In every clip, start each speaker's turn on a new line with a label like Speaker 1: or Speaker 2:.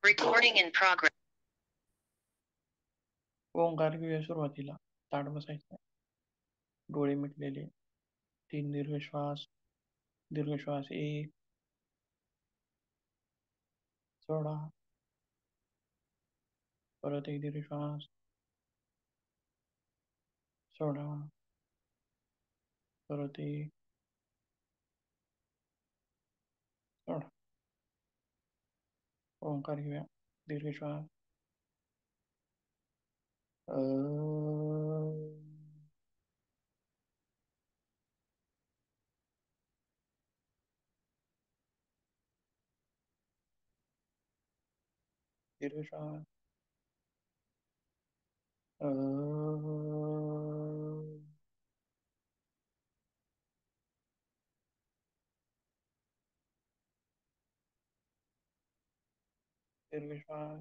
Speaker 1: Recording in progress. Omkar घेऊया सुरुवातीला. ताट बसायचं, डोळे मिटलेले, 3 दीर्घ श्वास. दीर्घ श्वास 1 सोडा, परत 1 दीर्घ श्वास सोडा, परत 1 सोडा. ओंकार घेऊया, दीर्घ श्वास. दीर्घ श्वास. दीर्घ श्वास.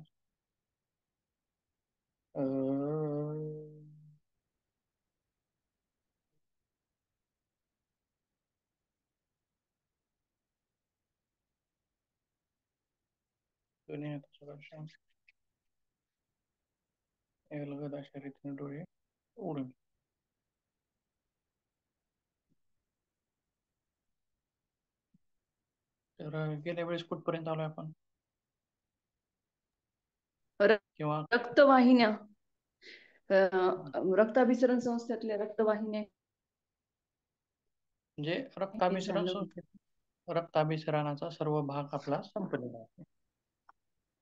Speaker 1: दोन्ही हाताचा शांत. अलगद अशा रीतीने डोळे उघडून. तर गेल्या वेळेस कुठपर्यंत आलोय आपण? किंवा
Speaker 2: रक्तवाहिन्या, रक्ताभिसरण संस्थेतल्या रक्तवाहिन्या
Speaker 1: म्हणजे रक्ताभिसरण संस्थेत रक्ताभिसरणाचा सर्व भाग आपला संपलेला आहे.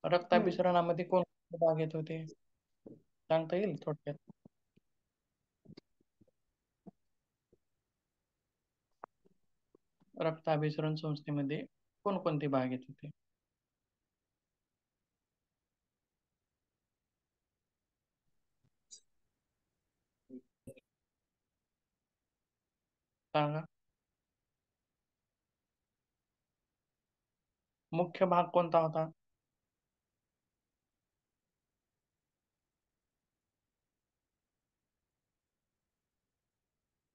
Speaker 1: रक्ताभिसरणामध्ये कोणते भाग येत होते सांगता येईल थोडक्यात? रक्ताभिसरण संस्थेमध्ये कोणकोणते भाग येत होते? सांगा. मुख्य भाग कोणता होता?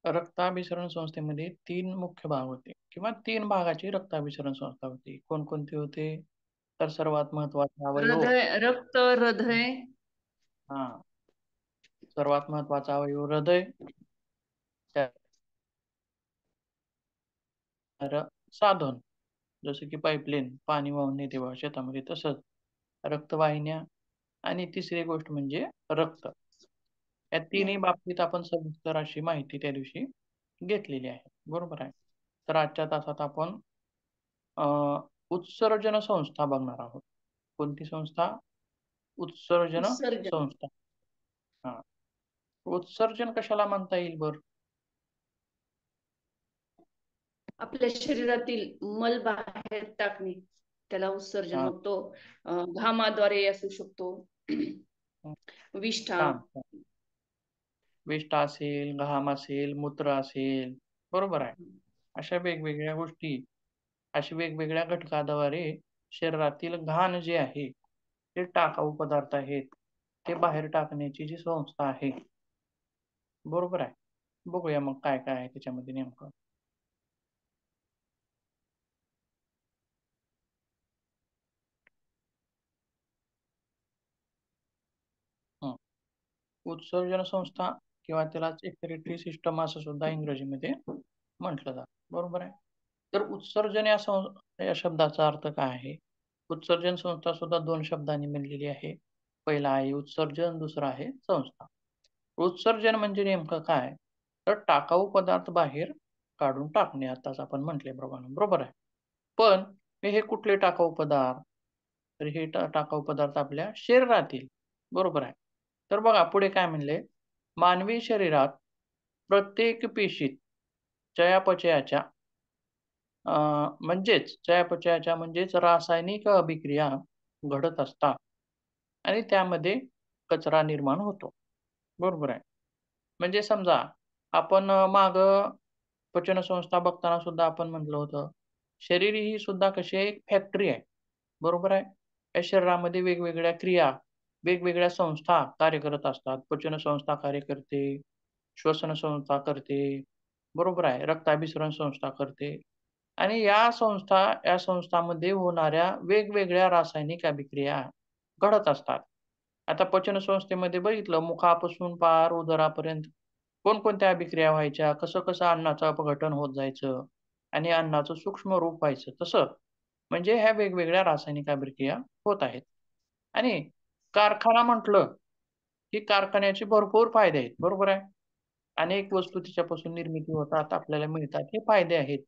Speaker 1: रक्ताभिसरण संस्थेमध्ये 3 मुख्य भाग होते किंवा 3 भागाची रक्ताभिसरण संस्था होती. कोणकोणते होते? तर सर्वात महत्वाचा अवयव
Speaker 2: रक्त हृदय.
Speaker 1: हा, सर्वात महत्वाचा अवयव हृदय. साधन जसं की पाईपलाईन, पाणी वाहून नेते बघा शेतामध्ये, तसंच रक्तवाहिन्या. आणि तिसरी गोष्ट म्हणजे रक्त. या तिन्ही बाबतीत आपण सविस्तर अशी माहिती त्या दिवशी घेतलेली आहे. बरोबर आहे. तर आजच्या तासात आपण उत्सर्जन संस्था बघणार आहोत. कोणती संस्था? उत्सर्जन संस्था. हा, उत्सर्जन कशाला म्हणता येईल बर?
Speaker 2: आपल्या शरीरातील मल बाहेर टाकणे, त्याला उत्सर्जन म्हणतो. घामाद्वारे असू शकतो, विष्ठा
Speaker 1: विष्ठा असेल, घाम असेल, मूत्र असेल. बरोबर आहे. अशा वेगवेगळ्या गोष्टी, अशा वेगवेगळ्या घटकाद्वारे शरीरातील घाण जे आहे, ते टाकाऊ पदार्थ आहेत, ते बाहेर टाकण्याची जी संस्था आहे. बरोबर आहे. बघूया मग काय काय आहे त्याच्यामध्ये नेमकं. उत्सर्जन संस्था किंवा त्याला एक्सक्रिटरी सिस्टम असं सुद्धा इंग्रजीमध्ये म्हटलं जातं. बरोबर आहे. तर उत्सर्जन या शब्दाचा अर्थ काय आहे? उत्सर्जन संस्था सुद्धा 2 शब्दांनी बनलेली आहे. पहिला आहे उत्सर्जन, दुसरा आहे संस्था. उत्सर्जन म्हणजे नेमकं काय? तर टाकाऊ पदार्थ बाहेर काढून टाकणे, आताच आपण म्हटल्याप्रमाणे. बरोबर आहे. पण हे कुठले टाकाऊ पदार्थ? तर हे टाकाऊ पदार्थ आपल्या शरीरातील. बरोबर आहे. तर बघा पुढे काय म्हणले, मानवी शरीरात प्रत्येक पेशीत चयापचयाच्या म्हणजेच रासायनिक अभिक्रिया घडत असतात आणि त्यामध्ये कचरा निर्माण होतो. बरोबर आहे. म्हणजे समजा आपण माग पचनसंस्था बघताना सुद्धा आपण म्हटलं होतं, शरीर ही सुद्धा कशी एक फॅक्टरी आहे. बरोबर आहे. या शरीरामध्ये वेगवेगळ्या क्रिया, वेगवेगळ्या संस्था कार्य करत असतात. पचन संस्था कार्य करते, श्वसन संस्था करते. बरोबर आहे. रक्ताभिसरण संस्था करते. आणि या संस्थांमध्ये होणाऱ्या वेगवेगळ्या रासायनिक अभिक्रिया घडत असतात. आता पचन संस्थेमध्ये बघितलं मुखापासून पार उदरापर्यंत कोणकोणत्या अभिक्रिया व्हायच्या, कसं-कसं अन्नाचं अपघटन होत जायचं आणि अन्नाचं सूक्ष्म रूप व्हायचं. तसं म्हणजे ह्या वेगवेगळ्या रासायनिक अभिक्रिया होत आहेत. आणि कारखाना म्हटलं, की कारखान्याचे भरपूर फायदे आहेत. बरोबर आहे? अनेक वस्तू तिच्यापासून निर्मिती होतात, आपल्याला मिळतात. हे फायदे आहेत.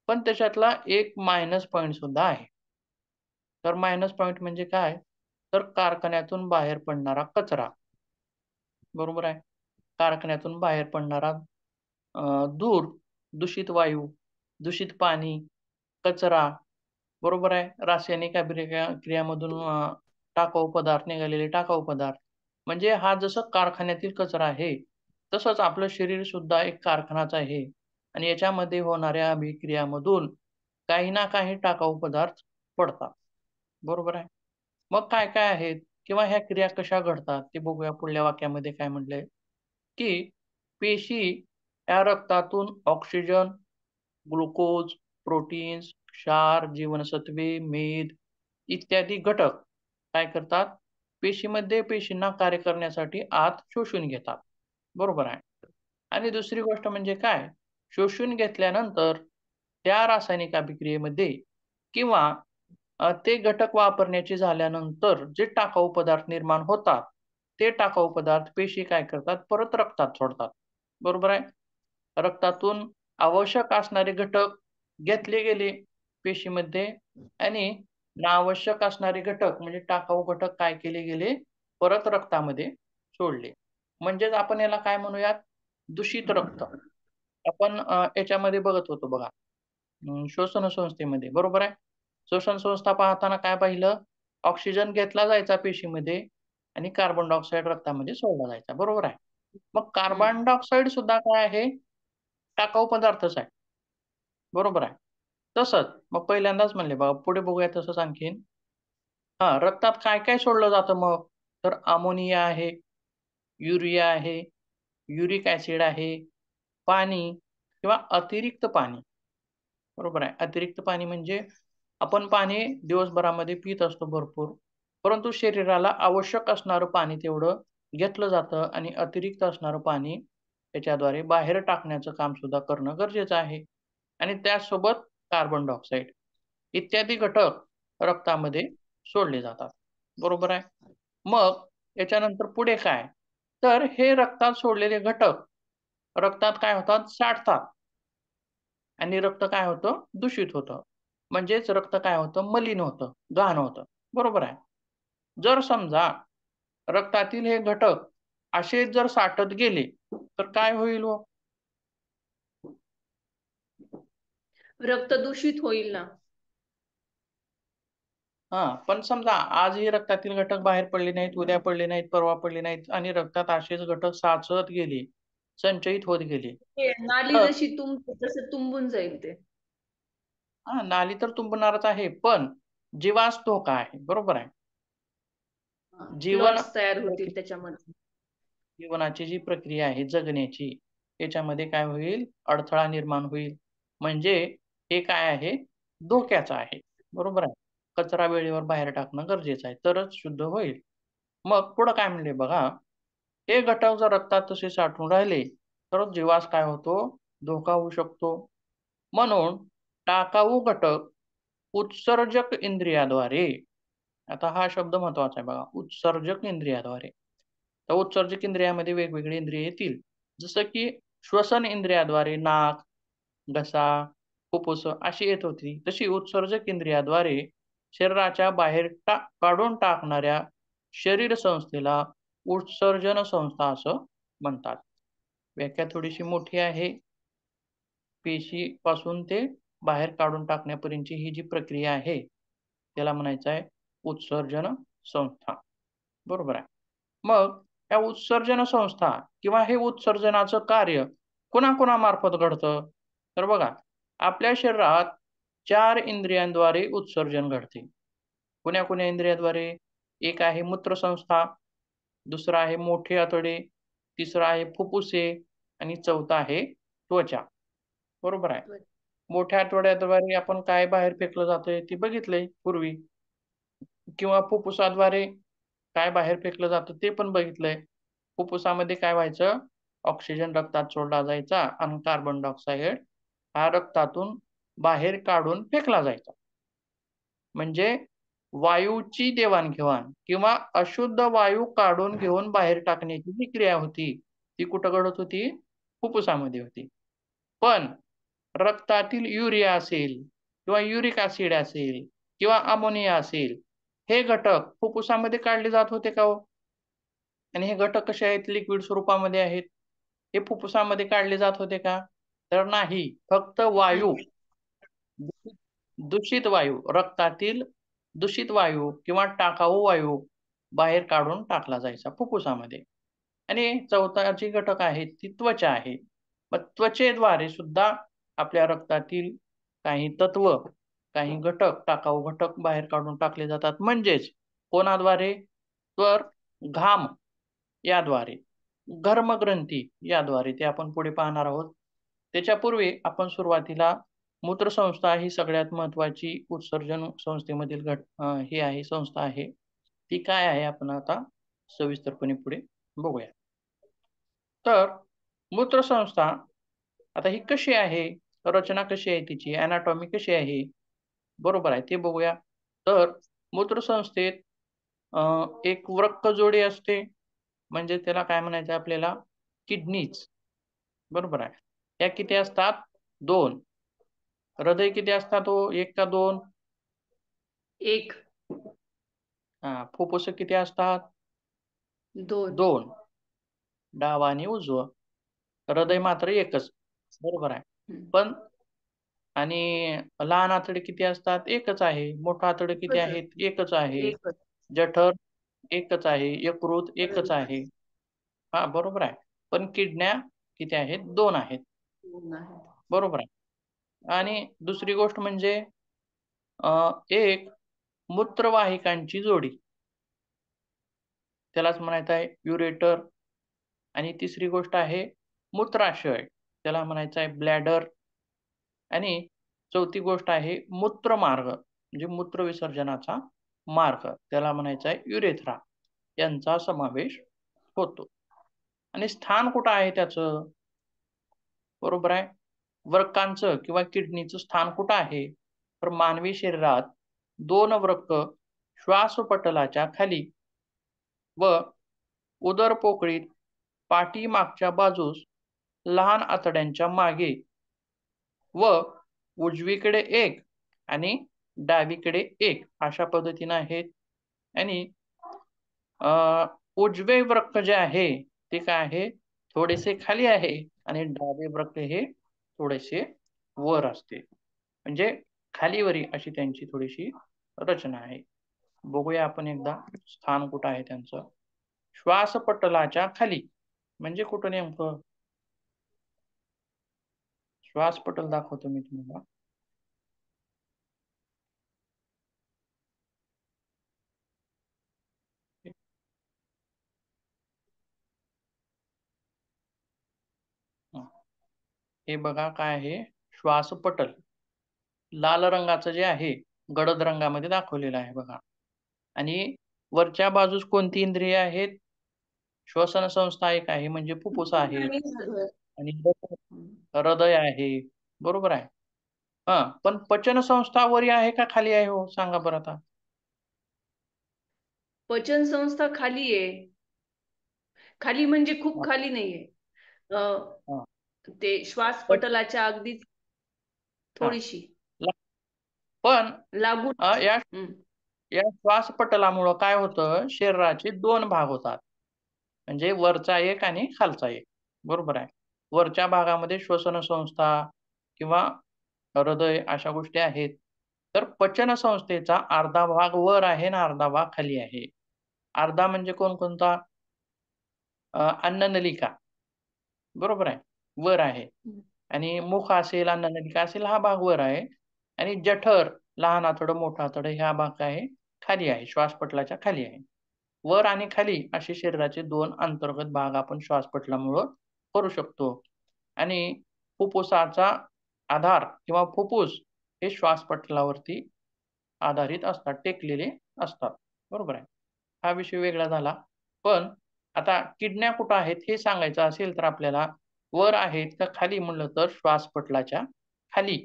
Speaker 1: पण त्याच्यातला एक मायनस पॉइंट सुद्धा आहे. तर मायनस पॉइंट म्हणजे काय? तर कारखान्यातून बाहेर पडणारा कचरा. बरोबर आहे. कारखान्यातून बाहेर पडणारा धूर, दूषित वायू, दूषित पाणी, कचरा, बरोबर आहे. रासायनिक क्रियामधून टाकाऊ पदार्थ निघालेले टाकाऊ पदार्थ. म्हणजे हा जसं कारखान्यातील कचरा आहे, तसंच आपलं शरीर सुद्धा एक कारखानाच आहे आणि याच्यामध्ये होणाऱ्या अभिक्रियामधून काही ना काही टाकाऊ पदार्थ पडतात. बरोबर आहे. मग काय-काय आहेत किंवा ह्या क्रिया कशा घडतात ते बघूया पुढल्या वाक्यामध्ये काय म्हटलंय, की पेशी या रक्तातून ऑक्सिजन, ग्लुकोज, प्रोटीन्स, क्षार, जीवनसत्वे, मेद इत्यादी घटक काय करतात? पेशीमध्ये पेशींना कार्य करण्यासाठी आत शोषून घेतात. बरोबर आहे. आणि दुसरी गोष्ट म्हणजे काय? शोषून घेतल्यानंतर त्या रासायनिक अभिक्रियेमध्ये किंवा ते घटक वापरण्याचे झाल्यानंतर जे टाकाऊ पदार्थ निर्माण होतात, ते टाकाऊ पदार्थ पेशी काय करतात? परत रक्तात सोडतात. बरोबर आहे. रक्तातून आवश्यक असणारे घटक घेतले गेले पेशीमध्ये आणि नावश्यक असणारे घटक म्हणजे टाकाऊ घटक काय केले गेले? परत रक्तामध्ये सोडले. म्हणजेच आपण याला काय म्हणूयात? दूषित रक्त. आपण याच्यामध्ये बघत होतो बघा, श्वसन संस्थेमध्ये बरोबर आहे. श्वसन संस्था पाहताना काय पाहिलं? ऑक्सिजन घेतला जायचा पेशीमध्ये आणि कार्बन डायऑक्साईड रक्तामध्ये सोडला जायचा. बरोबर आहे. मग कार्बन डायऑक्साईड सुद्धा काय आहे? टाकाऊ पदार्थच आहे. बरोबर आहे. तसंच मग पहिल्यांदाच म्हणले बघा, पुढे बघूया तसंच आणखीन. हां, रक्तात काय-काय सोडलं जातं मग? तर अमोनिया आहे, युरिया आहे, युरिक ॲसिड आहे, पाणी किंवा अतिरिक्त पाणी. बरोबर आहे. अतिरिक्त पाणी म्हणजे आपण पाणी दिवसभरामध्ये पीत असतो भरपूर. परंतु शरीराला आवश्यक असणारं पाणी तेवढं घेतलं जातं आणि अतिरिक्त असणारं पाणी त्याच्याद्वारे बाहेर टाकण्याचं काम सुद्धा करणं गरजेचं आहे. आणि त्याचसोबत कार्बन डायऑक्साईड इत्यादी घटक रक्तामध्ये सोडले जातात. बरोबर आहे. मग याच्यानंतर पुढे काय? तर हे रक्तात सोडलेले घटक रक्तात काय होतात? साठतात आणि रक्त काय होतं? दूषित होतं. म्हणजेच रक्त काय होतं? मलिन होतं, घाण होतं. बरोबर आहे. जर समजा रक्तातील हे घटक असेच जर साठत गेले, तर काय होईल हो?
Speaker 2: रक्त दूषित होईल ना.
Speaker 1: हां, पण समजा आज हे रक्तातील घटक बाहेर पडले नाहीत, उद्या पडले नाहीत, परवा पडले नाहीत आणि रक्तात असेच घटक साचत गेले, संचयित होत गेले.
Speaker 2: ते नाली
Speaker 1: तर
Speaker 2: जशी तसं तुंबून जाईल ते.
Speaker 1: नाली तर तुंबणारच आहे, पण जीवास धोका आहे. बरोबर आहे. जीवन
Speaker 2: क्लॉट्स तयार होतील त्याच्यामध्ये.
Speaker 1: जीवनाची जी प्रक्रिया आहे जगण्याची, याच्यामध्ये काय होईल? अडथळा निर्माण होईल. म्हणजे हे काय आहे? धोक्याचं आहे. बरोबर आहे. कचरा वेळेवर बाहेर टाकणं गरजेचं आहे, तरच शुद्ध होईल. मग पुढं काय म्हणले बघा, हे घटक जर रक्तात तसे साठून राहिले, तर जीवास काय होतो? धोका होऊ शकतो. म्हणून टाकाऊ घटक उत्सर्जक इंद्रियाद्वारे, आता हा शब्द महत्त्वाचा आहे बघा, उत्सर्जक इंद्रियाद्वारे. तर उत्सर्जक इंद्रियामध्ये वेगवेगळी इंद्रिय येतील. जसं की श्वसन इंद्रियाद्वारे नाक, घसा, फुफ्फुस अशी येत होती. तशी उत्सर्जक इंद्रियाद्वारे शरीराच्या बाहेर काढून टाकणाऱ्या शरीर संस्थेला उत्सर्जन संस्था असं म्हणतात. व्याख्या थोडीशी मोठी आहे. पेशीपासून ते बाहेर काढून टाकण्यापर्यंतची ही जी प्रक्रिया आहे, त्याला म्हणायचं आहे उत्सर्जन संस्था. बरोबर आहे. मग या उत्सर्जन संस्था किंवा हे उत्सर्जनाचं कार्य कोणाकोणामार्फत घडतं? तर बघा, आपल्या शरीरात 4 इंद्रियांद्वारे उत्सर्जन घडते. कोण्या-कोण्या इंद्रियाद्वारे? एक आहे मूत्रसंस्था, दुसरा आहे मोठे आतडे, तिसरा आहे फुफ्फुसे आणि चौथा आहे त्वचा. बरोबर आहे. मोठ्या आतड्याद्वारे आपण काय बाहेर फेकलं जातंय ते बघितलंय पूर्वी, किंवा फुफ्फुसाद्वारे काय बाहेर फेकलं जातं ते पण बघितलंय. फुफ्फुसामध्ये काय व्हायचं, ऑक्सिजन रक्तात सोडला जायचा आणि कार्बन डायऑक्साईड हा रक्तातून बाहेर काढून फेकला जायचा. म्हणजे वायूची देवाणघेवाण किंवा अशुद्ध वायू काढून घेऊन बाहेर टाकण्याची जी क्रिया होती ती कुठं घडत होती, फुफ्फुसामध्ये होती. पण रक्तातील युरिया असेल किंवा युरिक ऍसिड असेल किंवा अमोनिया असेल, हे घटक फुफ्फुसामध्ये काढले जात होते का हो? आणि हे घटक कसे आहेत, लिक्विड स्वरूपामध्ये आहेत, हे फुफ्फुसामध्ये काढले जात होते का? तर नाही. फक्त वायू, दूषित वायू, रक्तातील दूषित वायू किंवा टाकाऊ वायू बाहेर काढून टाकला जायचा फुफ्फुसामध्ये. आणि चौथा जी घटक आहे ती त्वचा आहे. मग त्वचेद्वारे सुद्धा आपल्या रक्तातील काही तत्व, काही घटक, टाकाऊ घटक बाहेर काढून टाकले जातात. म्हणजेच कोणाद्वारे? तर घाम याद्वारे, घर्मग्रंथी याद्वारे, ते आपण पुढे पाहणार आहोत. त्याच्यापूर्वी आपण सुरुवातीला मूत्रसंस्था ही सगळ्यात महत्वाची उत्सर्जन संस्थेमधील ही आहे, संस्था आहे. ती काय आहे आपण आता सविस्तरपणे पुढे बघूया. तर मूत्रसंस्था आता ही कशी आहे, रचना कशी आहे, तिची अनाटॉमी कशी आहे, बरोबर आहे, ते बघूया. तर मूत्रसंस्थेत एक वृक्कजोडी असते, म्हणजे त्याला काय म्हणायचं आपल्याला, किडनीज, बरोबर आहे. या किती असतात? 2. हृदय किती असतात हो, 1 का 2?
Speaker 2: 1.
Speaker 1: फुफ्फुस किती असतात?
Speaker 2: 2.
Speaker 1: 2. डावा आणि उजवं. हृदय मात्र एकच, बरोबर आहे. पण आणि लहान आतडे किती असतात? एकच आहे. मोठं आतडे किती आहेत? एकच आहे.
Speaker 2: एकच.
Speaker 1: जठर एकच आहे. यकृत एकच आहे. हा, बरोबर आहे. पण किडन्या किती आहेत? 2 आहेत. बरोबर आहे. आणि दुसरी गोष्ट म्हणजे एक मूत्रवाहिकांची जोडी, त्यालाच म्हणायचं आहे युरेटर. आणि तिसरी गोष्ट आहे मूत्राशय, त्याला म्हणायचं आहे ब्लॅडर. आणि चौथी गोष्ट आहे मूत्रमार्ग, म्हणजे मूत्र विसर्जनाचा मार्ग, त्याला म्हणायचा आहे युरेथ्रा. यांचा समावेश होतो. आणि स्थान कुठं आहे त्याचं? बरोबर आहे. वृक्कांचं किंवा किडनीचं स्थान कुठं आहे? तर मानवी शरीरात 2 वृक्क श्वासपटलाच्या खाली व उदरपोकळीत पाठीमागच्या बाजूस लहान आतड्यांच्या मागे व उजवीकडे 1 आणि डावीकडे 1 अशा पद्धतीने आहेत. आणि उजवे वृक्क जे आहे ते काय आहे, थोडेसे खाली आहे, आणि डावे वृक्क हे थोडेसे वर असते. म्हणजे खालीवरी अशी त्यांची थोडीशी रचना आहे. बघूया आपण एकदा स्थान कुठं आहे त्यांचं. श्वासपटलाच्या खाली म्हणजे कुठं नेमकं? श्वासपटल दाखवतो मी तुम्हाला. हे बघा काय आहे, श्वासपटल लाल रंगाचं जे आहे, गडद रंगामध्ये दाखवलेलं आहे बघा. आणि वरच्या बाजूस कोणती इंद्रिय आहेत? श्वसन संस्था एक आहे, म्हणजे फुफ्फुस आहे, आणि हृदय आहे, बरोबर आहे. पण पचन संस्था वरी आहे का खाली आहे हो, सांगा बरं आता.
Speaker 2: पचन संस्था खाली आहे. खाली म्हणजे खूप खाली नाहीये. ते श्वासपटलाच्या अगदी थोडीशी
Speaker 1: पण
Speaker 2: लागून.
Speaker 1: या श्वासपटलामुळं काय होतं, शरीराचे 2 भाग होतात, म्हणजे वरचा एक आणि खालचा एक, बरोबर आहे. वरच्या भागामध्ये श्वसन संस्था किंवा हृदय अशा गोष्टी आहेत. तर पचन संस्थेचा अर्धा भाग वर आहे आणि अर्धा भाग खाली आहे. अर्धा म्हणजे कोणकोणता? अन्ननलिका, बरोबर आहे, वर आहे. आणि मुख असेल, अन्ननलिका असेल, हा भाग वर आहे. आणि जठर, लहान आतडं, मोठं आतडं, हा भाग काय आहे? खाली आहे, श्वासपटलाच्या खाली आहे. वर आणि खाली असे शरीराचे 2 अंतर्गत भाग आपण श्वासपटलामुळं करू शकतो. आणि फुफ्फुसाचा आधार किंवा फुफ्फुस हे श्वासपटलावरती आधारित असतात, टेकलेले असतात. बरोबर आहे. हा विषय वेगळा झाला. पण आता किडन्या कुठं आहेत हे सांगायचं असेल तर आपल्याला वर आहेत का खाली म्हणलं तर श्वासपटलाच्या खाली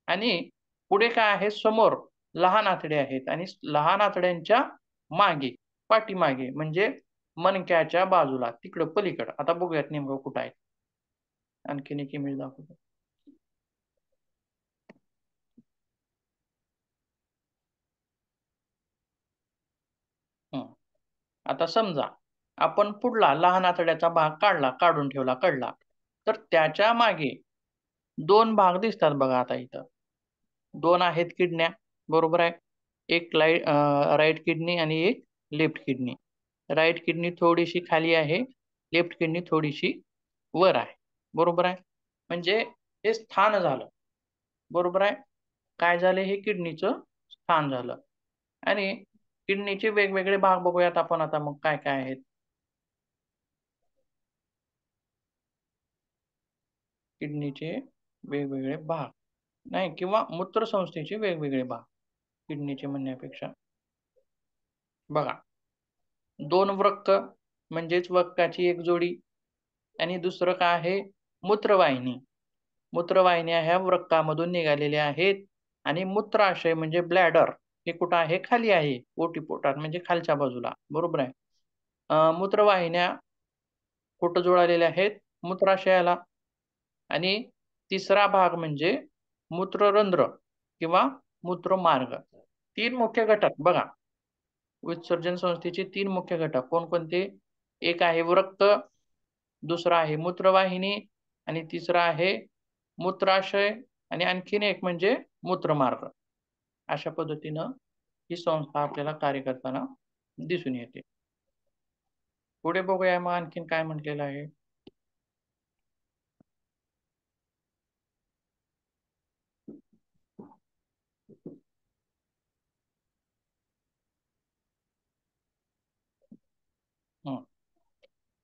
Speaker 1: आणि पुढे काय आहे समोर लहान आतडे आहेत आणि लहान आतड्यांच्या मागे, पाठीमागे म्हणजे मणक्याच्या बाजूला तिकडं पलीकडं. आता बघूयात नेमकं कुठं आहे. आणखीन एक इमेज दाखवतो. आता समजा आपण पुढला लहान आतड्याचा भाग काढून ठेवला, कळला. तर त्याच्या मागे 2 भाग दिसतात बघा आता इथं. 2 आहेत किडन्या, बरोबर आहे. एक राइट किडनी आणि एक लेफ्ट किडनी. राइट किडनी थोडीशी खाली आहे, लेफ्ट किडनी थोडीशी वर आहे. बरोबर आहे. म्हणजे हे स्थान झालं. बरोबर आहे. काय झालं हे किडनीचं स्थान झालं. आणि किडनीचे वेगवेगळे भाग बघूयात आपण आता मग काय-काय आहेत. किडनीचे वेगवेगळे भाग नाही किंवा मूत्रसंस्थेचे वेगवेगळे भाग किडनीचे म्हणण्यापेक्षा. बघा 2 वृक्क म्हणजेच वक्काची एक जोडी आणि दुसरं काय आहे मूत्रवाहिनी. मूत्रवाहिन्या ह्या वृक्कामधून निघालेल्या आहेत आणि मूत्राशय म्हणजे ब्लॅडर हे कुठं आहे खाली आहे ओटीपोटात म्हणजे खालच्या बाजूला बरोबर आहे. मूत्रवाहिन्या कुठं जुळालेल्या आहेत मूत्राशयाला आणि तिसरा भाग म्हणजे मूत्ररंध्र किंवा मूत्रमार्ग. 3 मुख्य घटक बघा. विसर्जन संस्थेचे 3 मुख्य घटक कोणकोणते? एक आहे वृक्क, दुसरा आहे मूत्रवाहिनी आणि तिसरा आहे मूत्राशय आणि आणखीन एक म्हणजे मूत्रमार्ग. अशा पद्धतीनं ही संस्था आपल्याला कार्य करताना दिसून येते. पुढे बघूया मग आणखीन काय म्हटलेलं आहे.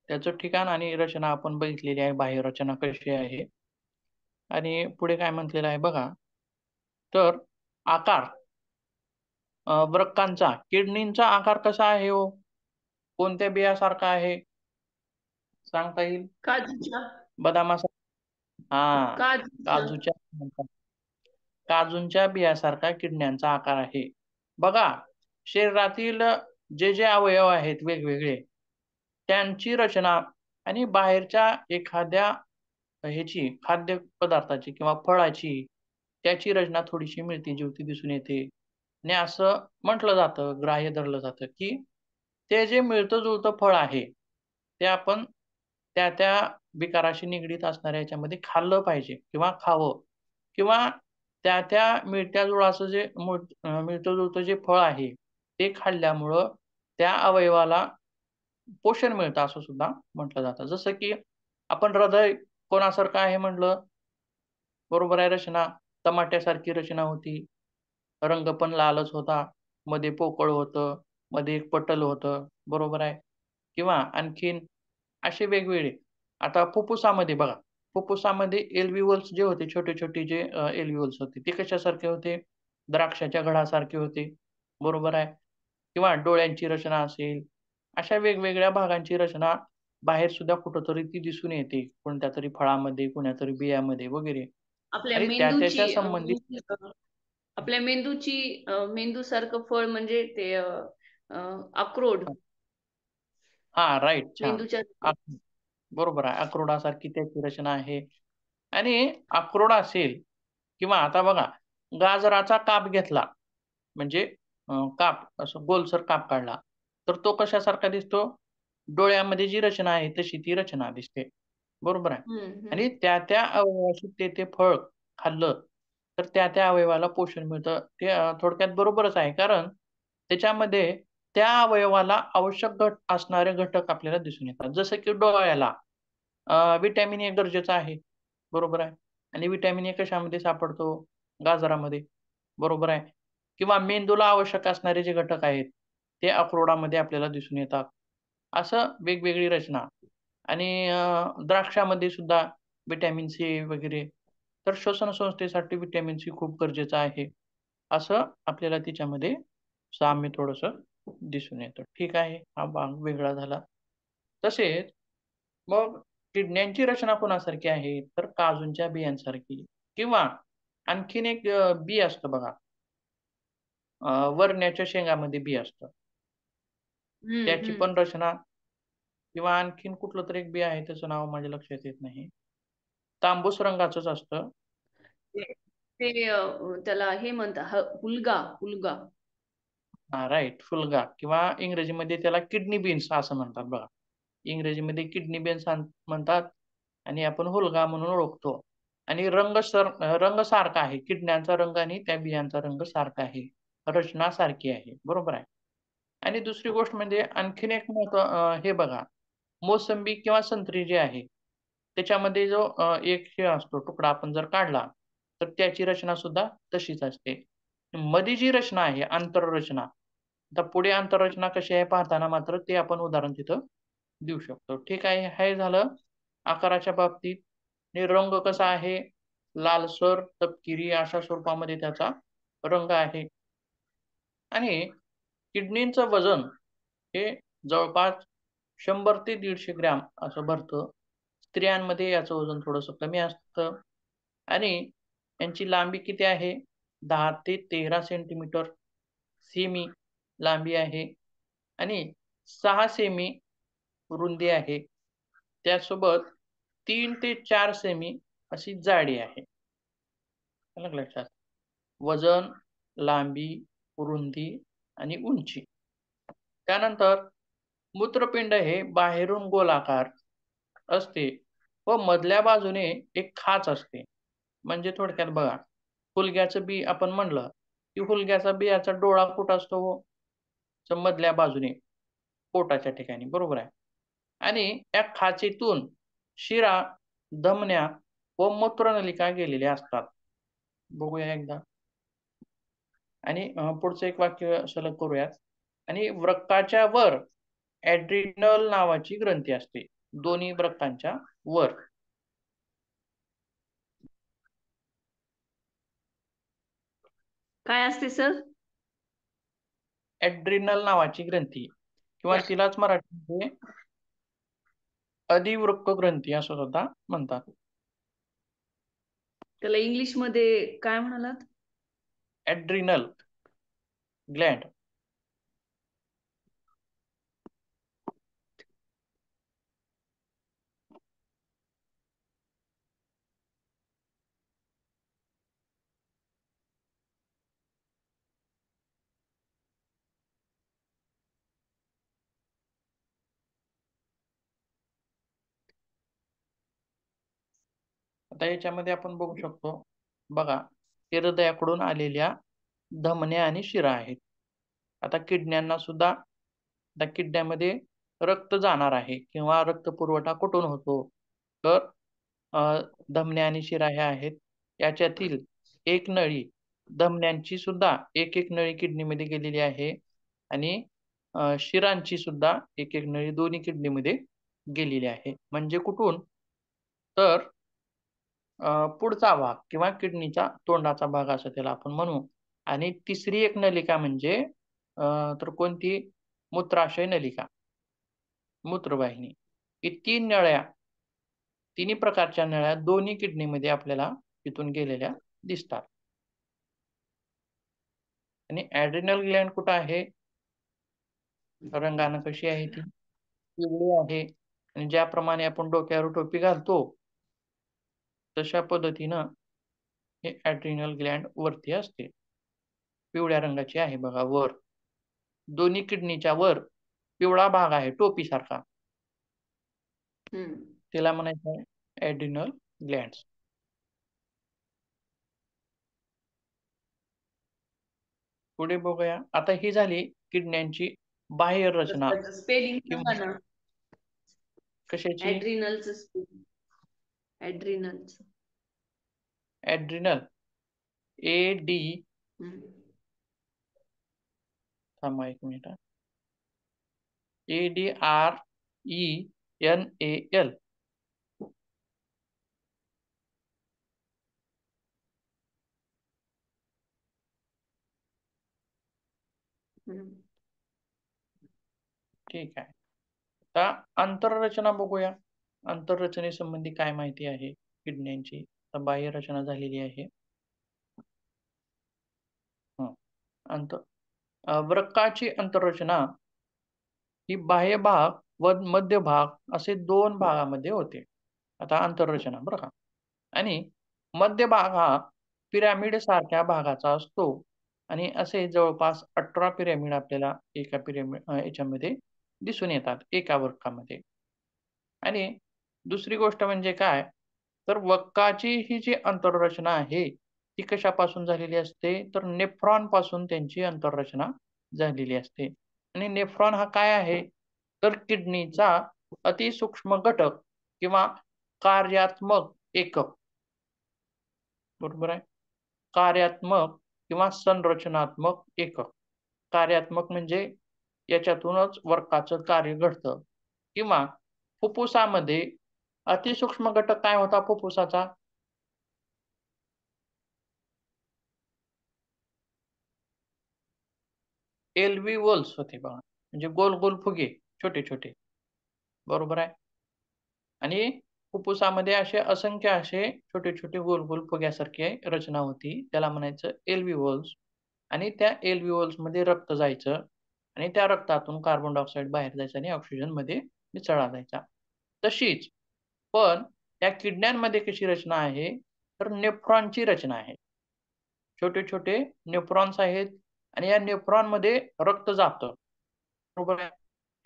Speaker 1: त्याचं ठिकाण आणि रचना आपण बघितलेली आहे. बाह्य रचना कशी आहे आणि पुढे काय म्हटलेलं आहे बघा. तर आकार वृक्कांचा, किडनींचा आकार कसा आहे हो? कोणत्या बियासारखा आहे? सांगता येईल?
Speaker 2: काजूच्या
Speaker 1: बदामासारखा हां,
Speaker 2: काजूच्या
Speaker 1: काजूच्या काजूंच्या बियासारखा किडन्यांचा आकार आहे. बघा, शरीरातील जे अवयव आहेत वेगवेगळे, त्यांची रचना आणि बाहेरच्या एखाद्या ह्याची खाद्यपदार्थाची किंवा फळाची त्याची रचना थोडीशी मिळती-जुळती दिसून येते. आणि असं म्हटलं जातं, ग्राह्य धरलं जातं, की ते जे मिळतं-जुळतं फळ आहे, ते आपण त्या विकाराशी निगडीत असणाऱ्या ह्याच्यामध्ये खाल्लं पाहिजे किंवा खावं किंवा त्या मिळत्या-जुळाचं जे मिळतं-जुळतं जे फळ आहे, ते खाल्ल्यामुळं त्या अवयवाला पोषण मिळतं असं सुद्धा म्हटलं जातं. जसं की आपण हृदय कोणासारखं आहे म्हटलं, बरोबर आहे रचना, टमाट्यासारखी रचना होती. रंग पण लालच होता. मध्ये पोकळ होतं, मध्ये एक पटल होतं, बरोबर आहे. किंवा आणखीन असे वेगवेगळे. आता फुफ्फुसामध्ये बघा, फुफ्फुसामध्ये एल्व्हिओल्स जे होते, छोटे-छोटे जे एल्व्हिओल्स होते, ते कशासारखे होते? द्राक्षाच्या घडासारखे होते, बरोबर आहे. किंवा डोळ्यांची रचना असेल, अशा वेगवेगळ्या भागांची रचना बाहेर सुद्धा कुठेतरी ती दिसून येते. कोणत्यातरी फळामध्ये, कोण्यातरी बियामध्ये वगैरे
Speaker 2: आपल्या
Speaker 1: आणि
Speaker 2: मेंदूची
Speaker 1: त्याच्या संबंधित
Speaker 2: आपल्या मेंदूची मेंदूसारखं फळ म्हणजे ते अक्रोड
Speaker 1: हां, राइट. छान.
Speaker 2: मेंदूच्या
Speaker 1: बरोबर आहे. अक्रोडासारखी त्याची रचना आहे आणि अक्रोड असेल किंवा आता बघा गाजराचा काप घेतला म्हणजे काप असं गोलसर काप काढला, तर तो कशासारखा दिसतो? डोळ्यामध्ये जी रचना आहे तशी ती रचना दिसते. बरोबर आहे.
Speaker 2: हम्म, हम्म.
Speaker 1: आणि त्या अवयवाशी ते फळ खाल्लं, तर त्या अवयवाला पोषण मिळतं. ते थोडक्यात बरोबरच आहे. कारण त्याच्यामध्ये त्या अवयवाला आवश्यक असणारे घटक आपल्याला दिसून येतात. जसं की डोळ्याला व्हिटॅमिन ए गरजेचं आहे. बरोबर आहे. आणि व्हिटॅमिन ए कशामध्ये सापडतो? गाजरामध्ये. बरोबर आहे. किंवा मेंदूला आवश्यक असणारे जे घटक आहेत, ते अक्रोडामध्ये आपल्याला दिसून येतात. असं वेगवेगळी रचना आणि द्राक्षामध्ये सुद्धा व्हिटॅमिन सी वगैरे. तर श्वसन संस्थेसाठी व्हिटॅमिन सी खूप गरजेचं आहे. असं आपल्याला तिच्यामध्ये साम्य थोडंसं दिसून येतं. ठीक आहे, हा भाग वेगळा झाला. तसेच मग किडण्यांची रचना कोणासारखी आहे? तर काजूंच्या बियांसारखी किंवा आणखीन एक बी असतं बघा. वरण्याच्या शेंगामध्ये बी असतं.
Speaker 2: हम्म
Speaker 1: त्याची
Speaker 2: हम्म
Speaker 1: पण रचना किंवा आणखीन कुठलं तरी एक बी आहे, त्याचं नाव माझ्या लक्षात येत नाही. तांबूस रंगाचंच असतं.
Speaker 2: ते त्याला हे म्हणतात हुलगा हुलगा.
Speaker 1: राइट, फुलगा किंवा इंग्रजीमध्ये त्याला किडनी बीन्स असं म्हणतात बघा. इंग्रजीमध्ये किडनी बीन्स म्हणतात आणि आपण हुलगा म्हणून ओळखतो. आणि रंग सारखा आहे. किडण्यांचा रंग आणि त्या बियांचा रंग सारखा आहे. रचना सारखी आहे. बरोबर आहे. आणि दुसरी गोष्ट म्हणजे आणखीन एक हे बघा, मोसंबी किंवा संत्री जी आहे, त्याच्यामध्ये जो एक हे असतो तुकडा आपण जर काढला, तर त्याची रचना सुद्धा तशीच असते. मध्ये जी रचना आहे, आंतररचना, आता पुढे आंतररचना कशी आहे पाहताना मात्र ते आपण उदाहरण तिथं देऊ शकतो. ठीक आहे. हे झालं आकाराच्या बाबतीत. आणि रंग कसा आहे? लालसर, तपकिरी अशा स्वरूपामध्ये त्याचा रंग आहे. आणि किडनीचं वजन हे जवळपास 100 ते 150 ग्रॅम असं भरतं. स्त्रियांमध्ये याचं वजन थोडंसं कमी असतं. आणि यांची लांबी किती आहे? 10 ते 13 सेंटीमीटर सेमी लांबी आहे आणि 6 सेमी रुंदी आहे. त्यासोबत 3 ते 4 सेमी अशी जाडी आहे. आलं का लक्षात? वजन, लांबी, रुंदी आणि उंची. त्यानंतर मूत्रपिंड हे बाहेरून गोलाकार असते व मधल्या बाजूने एक खाच असते. म्हणजे थोडक्यात बघा, हुलग्याचं बी आपण म्हणलं, की हुलग्याचा बियाचा डोळा कुठं असतो हो? तर मधल्या बाजूने, पोटाच्या ठिकाणी. बरोबर आहे. आणि या खाचेतून शिरा, धमन्या व मूत्रनलिका गेलेल्या असतात. बघूया एकदा. आणि पुढचं एक वाक्य सलग करूयात. आणि वृक्काच्या वर ॲड्रिनल नावाची ग्रंथी असते. दोन्ही वृक्कांच्या वर.
Speaker 2: काय असते सर?
Speaker 1: ॲड्रिनल नावाची ग्रंथी किंवा तिलाच मराठीमध्ये अधिवृक्क ग्रंथी असं सुद्धा म्हणतात.
Speaker 2: त्याला इंग्लिश मध्ये काय म्हणालात?
Speaker 1: Adrenal Gland. आता याच्यामध्ये आपण बघू शकतो. बघा, हे हृदयाकडून आलेल्या धमन्या आणि शिरा आहेत. आता किडण्यांना सुद्धा, आता किडण्यामध्ये रक्त जाणार आहे किंवा रक्तपुरवठा कुठून होतो? तर धमन्या आणि शिरा ह्या आहेत. याच्यातील एक नळी, धमन्यांची सुद्धा एक नळी किडनीमध्ये गेलेली आहे आणि शिरांची सुद्धा एक नळी दोन्ही किडनीमध्ये गेलेली आहे. म्हणजे कुठून? तर पुढचा भाग किंवा किडनीचा तोंडाचा भाग असं त्याला आपण म्हणू. आणि तिसरी एक नलिका म्हणजे तर कोणती? मूत्राशय नलिका, मूत्रवाहिनी. ही 3 नळ्या, तिन्ही प्रकारच्या नळ्या दोन्ही किडनीमध्ये आपल्याला तिथून गेलेल्या दिसतात. आणि ॲड्रिनल ग्लॅंड कुठं आहे? रंगानं कशी आहे ती? पिवळी आहे. आणि ज्याप्रमाणे आपण डोक्यावर टोपी घालतो, तशा पद्धतीनं हे ॲड्रिनल ग्लॅंड वरती असते. पिवळ्या रंगाची आहे बघा वर. दोन्ही किडनीच्या वर पिवळा भाग आहे टोपीसारखा.
Speaker 2: हम्म.
Speaker 1: त्याला म्हणायचं आहे ॲड्रिनल ग्लॅंड्स. पुढे बघूया. आता ही झाली किडण्यांची बाह्य रचना
Speaker 2: त्याचं स्पेलिंग सांगा
Speaker 1: किंवा
Speaker 2: ना.
Speaker 1: कशाची?
Speaker 2: ऍड्रिनलचं स्पेलिंग. ऍड्रिनलचं.
Speaker 1: ॲड्रिनल, ए-डी, थांबा 1 मिनिट. ADRENAL.
Speaker 2: हम्म.
Speaker 1: ठीक आहे. आता आंतररचना बघूया. आंतररचनेसंबंधी काय माहिती आहे किडण्यांची? तर बाह्य रचना झालेली आहे. वृक्काची आंतररचना ही बाह्य भाग व मध्य भाग असे 2 भागामध्ये होते. आता आंतररचना बरं का. आणि मध्य भाग हा पिरॅमिड सारख्या भागाचा असतो आणि असे जवळपास 18 पिरॅमिड आपल्याला एका याच्यामध्ये दिसून येतात एका वृक्कामध्ये. आणि दुसरी गोष्ट म्हणजे काय, तर वक्काची ही जी आंतररचना आहे, ती कशापासून झालेली असते? तर नेफ्रॉन पासून त्यांची आंतररचना झालेली असते. आणि नेफ्रॉन हा काय आहे? तर किडनीचा अतिसूक्ष्म घटक किंवा कार्यात्मक एकक. बरोबर आहे. कार्यात्मक किंवा संरचनात्मक एकक. कार्यात्मक म्हणजे याच्यातूनच वर्काचं कार्य घडतं. किंवा फुफ्फुसामध्ये अतिसूक्ष्म घटक काय होता फुफ्फुसाचा? एल्व्हिओल्स होते बघा. म्हणजे गोल-गोल फुगे, छोटे-छोटे. बरोबर आहे. आणि फुफ्फुसामध्ये असंख्य छोटे-छोटे गोल-गोल फुग्यासारखी रचना होती. त्याला म्हणायचं एल्व्हिओल्स. आणि त्या एल्व्हिओल्समध्ये रक्त जायचं आणि त्या रक्तातून कार्बन डायऑक्साइड बाहेर जायचा आणि ऑक्सिजनमध्ये मिसळला जायचा. तशीच पण त्या किडण्यांमध्ये कशी रचना आहे, तर नेफ्रॉनची रचना आहे. छोटे-छोटे नेफ्रॉन्स आहेत आणि या नेफ्रॉनमध्ये रक्त जातं. बरोबर आहे.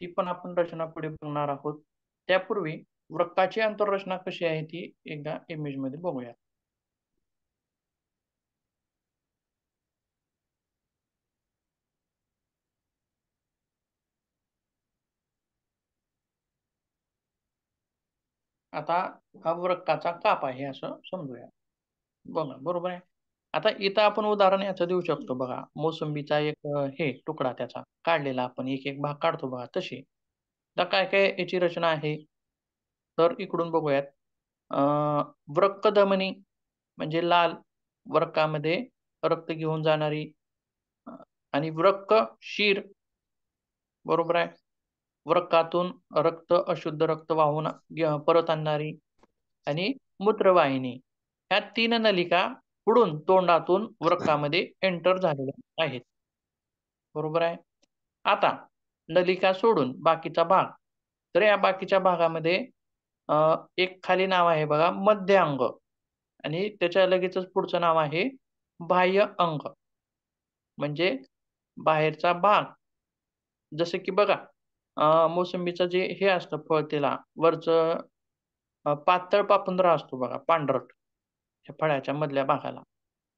Speaker 1: ती पण आपण रचना पुढे बघणार आहोत. त्यापूर्वी वृक्काची आंतररचना कशी आहे ती एकदा इमेजमध्ये बघूया. आता हा वृक्काचा काप आहे असं समजूया. बघा, बरोबर आहे. आता इथं आपण उदाहरण याचं देऊ शकतो बघा. मोसंबीचा एक हे तुकडा त्याचा काढलेला आपण एक-एक भाग काढतो बघा तशी. आता काय-काय याची रचना आहे, तर इकडून बघूयात. अ, वृक्कधमनी म्हणजे लाल वृक्कामध्ये रक्त घेऊन जाणारी अ, आणि वृक्कशीर बरोबर आहे. वृक्कातून अशुद्ध रक्त वाहून परत आणणारी आणि मूत्रवाहिनी. ह्या 3 नलिका पुढून तोंडातून वृक्कामध्ये एंटर झालेल्या आहेत. बरोबर आहे. आता नलिका सोडून बाकीचा भाग. तर या बाकीच्या भागामध्ये अ, एक खाली नाव आहे बघा मध्य अंग आणि त्याच्या लगेचच पुढचं नाव आहे बाह्य अंग. म्हणजे बाहेरचा भाग. जसं की बघा मोसंबीचं जे हे असतं फळ त्याला वरचं पातळ पापुंद्रा असतो बघा पांढरट, त्या फळाच्या मधल्या भागाला.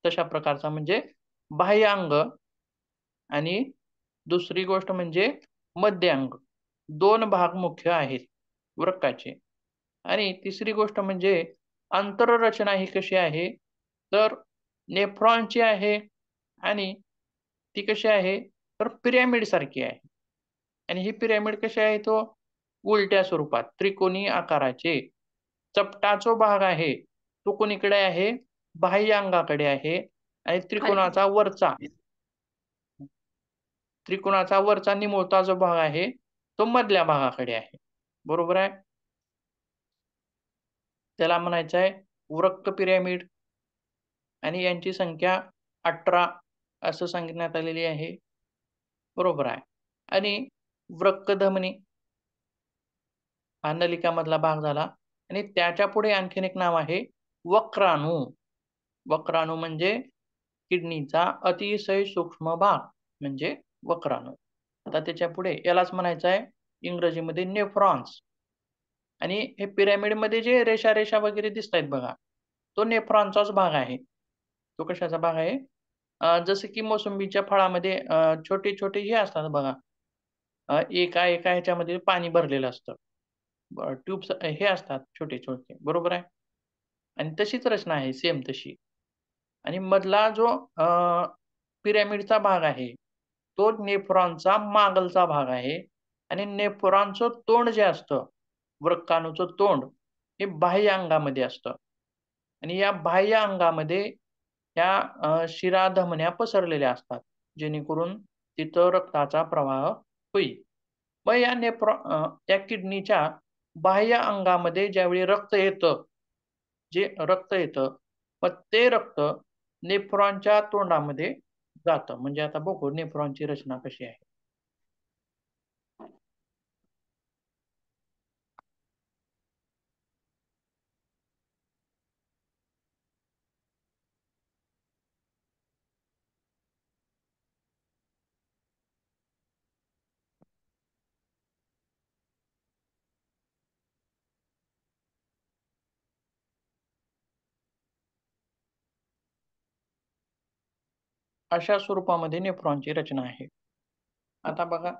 Speaker 1: तशा प्रकारचा म्हणजे बाह्य अंग आणि दुसरी गोष्ट म्हणजे मध्य अंग. 2 भाग मुख्य आहेत वृक्काचे. आणि तिसरी गोष्ट म्हणजे आंतररचना ही कशी आहे, तर नेफ्रॉनची आहे आणि ती कशी आहे, तर पिरॅमिडसारखी आहे. आणि ही पिरॅमिड कशी आहे तो उलट्या स्वरूपात, त्रिकोणी आकाराचे. चपटा जो भाग आहे, तो कोणीकडे आहे? बाह्य अंगाकडे आहे आणि
Speaker 2: खाली.
Speaker 1: त्रिकोणाचा वरचा निमुळता जो भाग आहे, तो मधल्या भागाकडे आहे. बरोबर आहे? त्याला म्हणायचं आहे वृक्क पिरॅमिड आणि यांची संख्या 18 असं सांगण्यात आलेली आहे. बरोबर आहे. आणि वृक्कधमनी हा नलिकामधला भाग झाला आणि त्याच्या पुढे आणखीन एक नाव आहे वक्राणू. वक्राणू म्हणजे किडनीचा अतिशय सूक्ष्म भाग म्हणजे वक्राणू. आता त्याच्या पुढे यालाच म्हणायचं आहे इंग्रजीमध्ये नेफ्रॉन्स. आणि हे पिरॅमिडमध्ये जे रेषा-रेषा वगैरे दिसतायत बघा, तो नेफ्रॉनचाच भाग आहे. तो कशाचा भाग आहे? जसं की मोसंबीच्या फळामध्ये छोटे-छोटे हे असतात बघा, एका-एका ह्याच्यामध्ये पाणी भरलेलं असतं. ट्यूब्स हे असतात छोटे-छोटे, बरोबर आहे? आणि तशीच रचना आहे सेम तशी. आणि मधला जो पिरॅमिडचा भाग आहे, तो नेफ्रॉनचा मागलचा भाग आहे आणि नेफ्रॉनचं तोंड जे असतं, वृक्काणूचं तोंड, हे बाह्य अंगामध्ये असतं आणि या बाह्य अंगामध्ये ह्या शिरा धमन्या पसरलेल्या असतात. जेणेकरून तिथं रक्ताचा प्रवाह होईल. मग त्या किडनीच्या बाह्य अंगामध्ये ज्यावेळी रक्त येतं, मग ते रक्त नेफ्रॉनच्या तोंडामध्ये जातं. म्हणजे आता बघू नेफ्रॉनची रचना कशी आहे. अशा स्वरूपामध्ये नेफ्रॉनची रचना आहे. आता बघा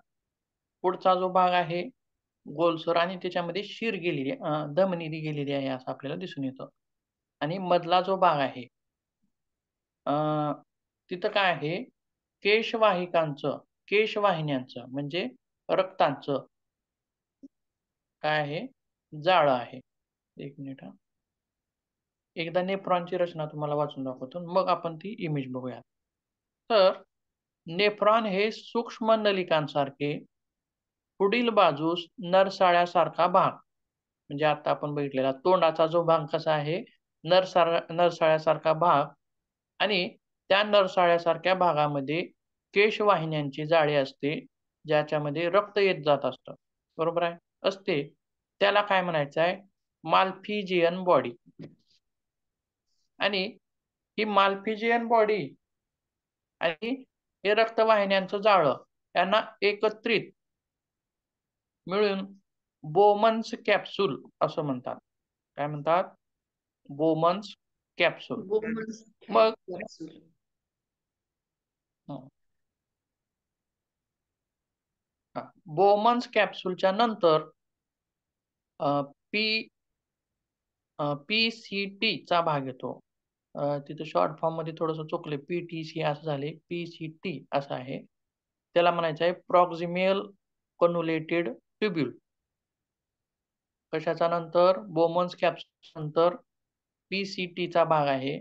Speaker 1: पुढचा जो भाग आहे गोलसर आणि त्याच्यामध्ये शीर गेलेली धमनी गेलेली आहे असं आपल्याला दिसून येतं. आणि मधला जो भाग आहे तिथं काय आहे केशवाहिन्यांचं म्हणजे रक्तांचं काय आहे जाळं आहे. एक मिनिट एकदा नेफ्रॉनची रचना तुम्हाला वाचून दाखवतो मग आपण ती इमेज बघूया. तर नेफ्रॉन हे सूक्ष्म नलिकांसारखे पुढील बाजूस नरसाळ्यासारखा भाग म्हणजे आता आपण बघितलेला तोंडाचा जो भाग कसा आहे नरसाळ्यासारखा भाग आणि त्या नरसाळ्यासारख्या भागामध्ये केशवाहिन्यांची जाळी असते ज्याच्यामध्ये रक्त येत जात असतं. बरोबर आहे असते. त्याला काय म्हणायचं आहे माल्फिजियन बॉडी. आणि ही माल्फिजियन बॉडी आणि हे रक्तवाहिन्यांचं जाळं यांना एकत्रित मिळून बोमन्स कॅप्सूल असं म्हणतात. काय म्हणतात बोमन्स कॅप्सूल. मग बोमन्स कॅप्सूलच्या नंतर पीसीटी चा भाग येतो. तिथे शॉर्ट फॉर्म मध्ये थोडंसं चुकले पीटीसी असं झाले पीसीटी असं आहे. त्याला म्हणायचं आहे प्रॉक्सिमल कन्व्होल्युटेड ट्यूब्यूल. कशाच्या नंतर बोमन्स कॅप्सूल नंतर पीसीटी चा भाग आहे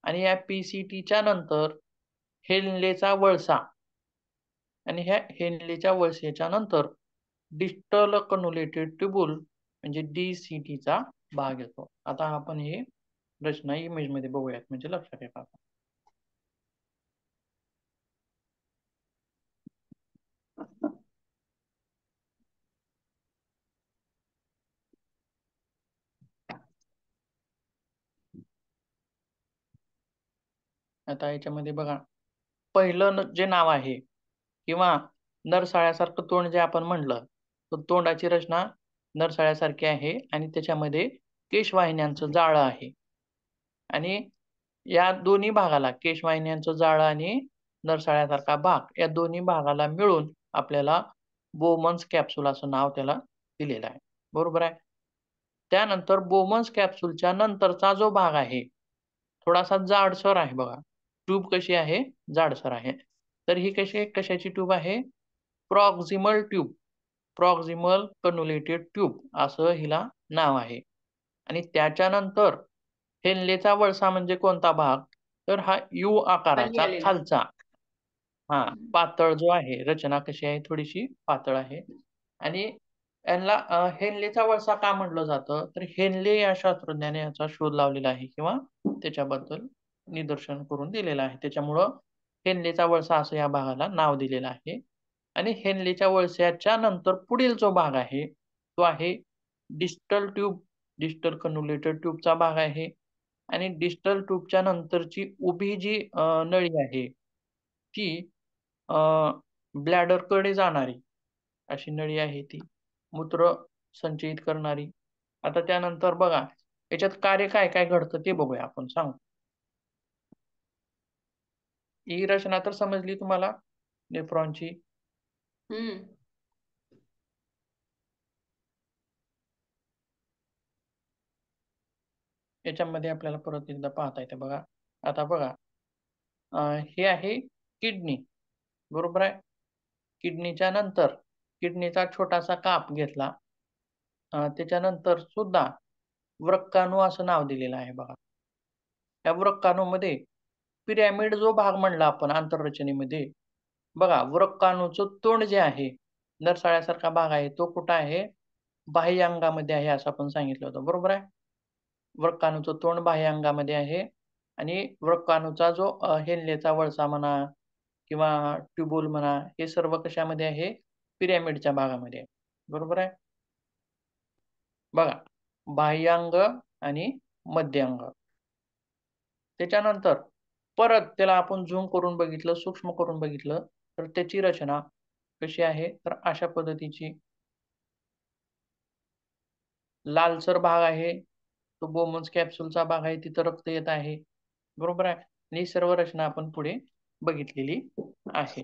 Speaker 1: आणि या पीसीटीच्या नंतर हेनलेचा वळसा आणि ह्या हेनलेच्या वळसेच्या नंतर डिस्टल कन्व्होल्युटेड ट्यूब्यूल म्हणजे डीसीटी चा भाग येतो. आता आपण हे रचना इमेज मध्ये बघूयात म्हणजे लक्षात येतात. आता याच्यामध्ये बघा पहिलं जे नाव आहे किंवा नरसाळ्यासारखं तोंड जे आपण म्हणलं तर तोंडाची रचना नरसाळ्यासारखी आहे आणि त्याच्यामध्ये केशवाहिन्यांचं जाळं आहे. आणि या दोन्ही भागाला केशवाहिन्यांचं जाळं आणि नरसाळ्यासारखा भाग या दोन्ही भागाला मिळून आपल्याला बोमन्स कॅप्सूल असं नाव त्याला दिलेलं आहे. बरोबर आहे. त्यानंतर बोमन्स कॅप्सूलच्या नंतरचा जो भाग आहे थोडासा जाडसर आहे बघा. ट्यूब कशी आहे जाडसर आहे. तर ही कशाची ट्यूब आहे प्रॉक्सिमल ट्यूब प्रॉक्सिमल कन्व्होल्युटेड ट्यूब असं हिला नाव आहे. आणि त्याच्यानंतर हेनलेचा वळसा म्हणजे कोणता भाग तर हा यू आकाराचा खालचा पातळ जो आहे रचना कशी आहे थोडीशी पातळ आहे. आणि यांना हेनलेचा वळसा का म्हटलं जातं तर हेनले या शास्त्रज्ञाने याचा शोध लावलेला आहे किंवा त्याच्याबद्दल निदर्शन करून दिलेलं आहे. त्याच्यामुळं हेनलेचा वळसा असं या भागाला नाव दिलेलं आहे. आणि हेनलेच्या वळस्याच्या नंतर पुढील जो भाग आहे तो आहे डिस्टल ट्यूब डिस्टल कन्व्होल्युटेड ट्यूबचा भाग आहे. आणि डिस्टल ट्यूबच्या नंतरची उभी जी नळी आहे ती ब्लॅडरकडे जाणारी अशी नळी आहे ती मूत्र संचयित करणारी. आता त्यानंतर बघा याच्यात कार्य काय काय घडतं ते बघूया आपण सांगू. ही रचना तर समजली तुम्हाला नेफ्रॉनची. याच्यामध्ये आपल्याला परत एकदा पाहता येते बघा. आता बघा हे आहे किडनी. बरोबर आहे. किडनीच्या नंतर किडनीचा छोटासा काप घेतला. त्याच्यानंतर सुद्धा वृक्काणू असं नाव दिलेलं आहे बघा. या वृक्काणूमध्ये पिरॅमिड जो भाग म्हणला आपण आंतररचनेमध्ये बघा, वृक्काणूचं तोंड जे आहे, नरसाळ्यासारखा भाग आहे, तो कुठं आहे? बाह्य अंगामध्ये आहे असं आपण सांगितलं होतं, बरोबर आहे? वृक्काणूचं तोंड बाह्य अंगामध्ये आहे आणि वृक्काणूचा जो हेलनेचा वळसा म्हणा किंवा ट्यूब्यूल म्हणा, हे सर्व कशामध्ये आहे? पिरॅमिडच्या भागामध्ये आहे. बरोबर आहे? बघा, बाह्यांग आणि मध्य अंग. त्याच्यानंतर परत त्याला आपण झूम करून बघितलं, सूक्ष्म करून बघितलं, तर त्याची रचना कशी आहे? तर अशा पद्धतीची लालसर भाग आहे. तो बोमन्स कॅप्सूलचा भाग आहे. तिथं रक्त येत आहे. बरोबर आहे? आणि ही सर्व रचना आपण पुढे बघितलेली आहे.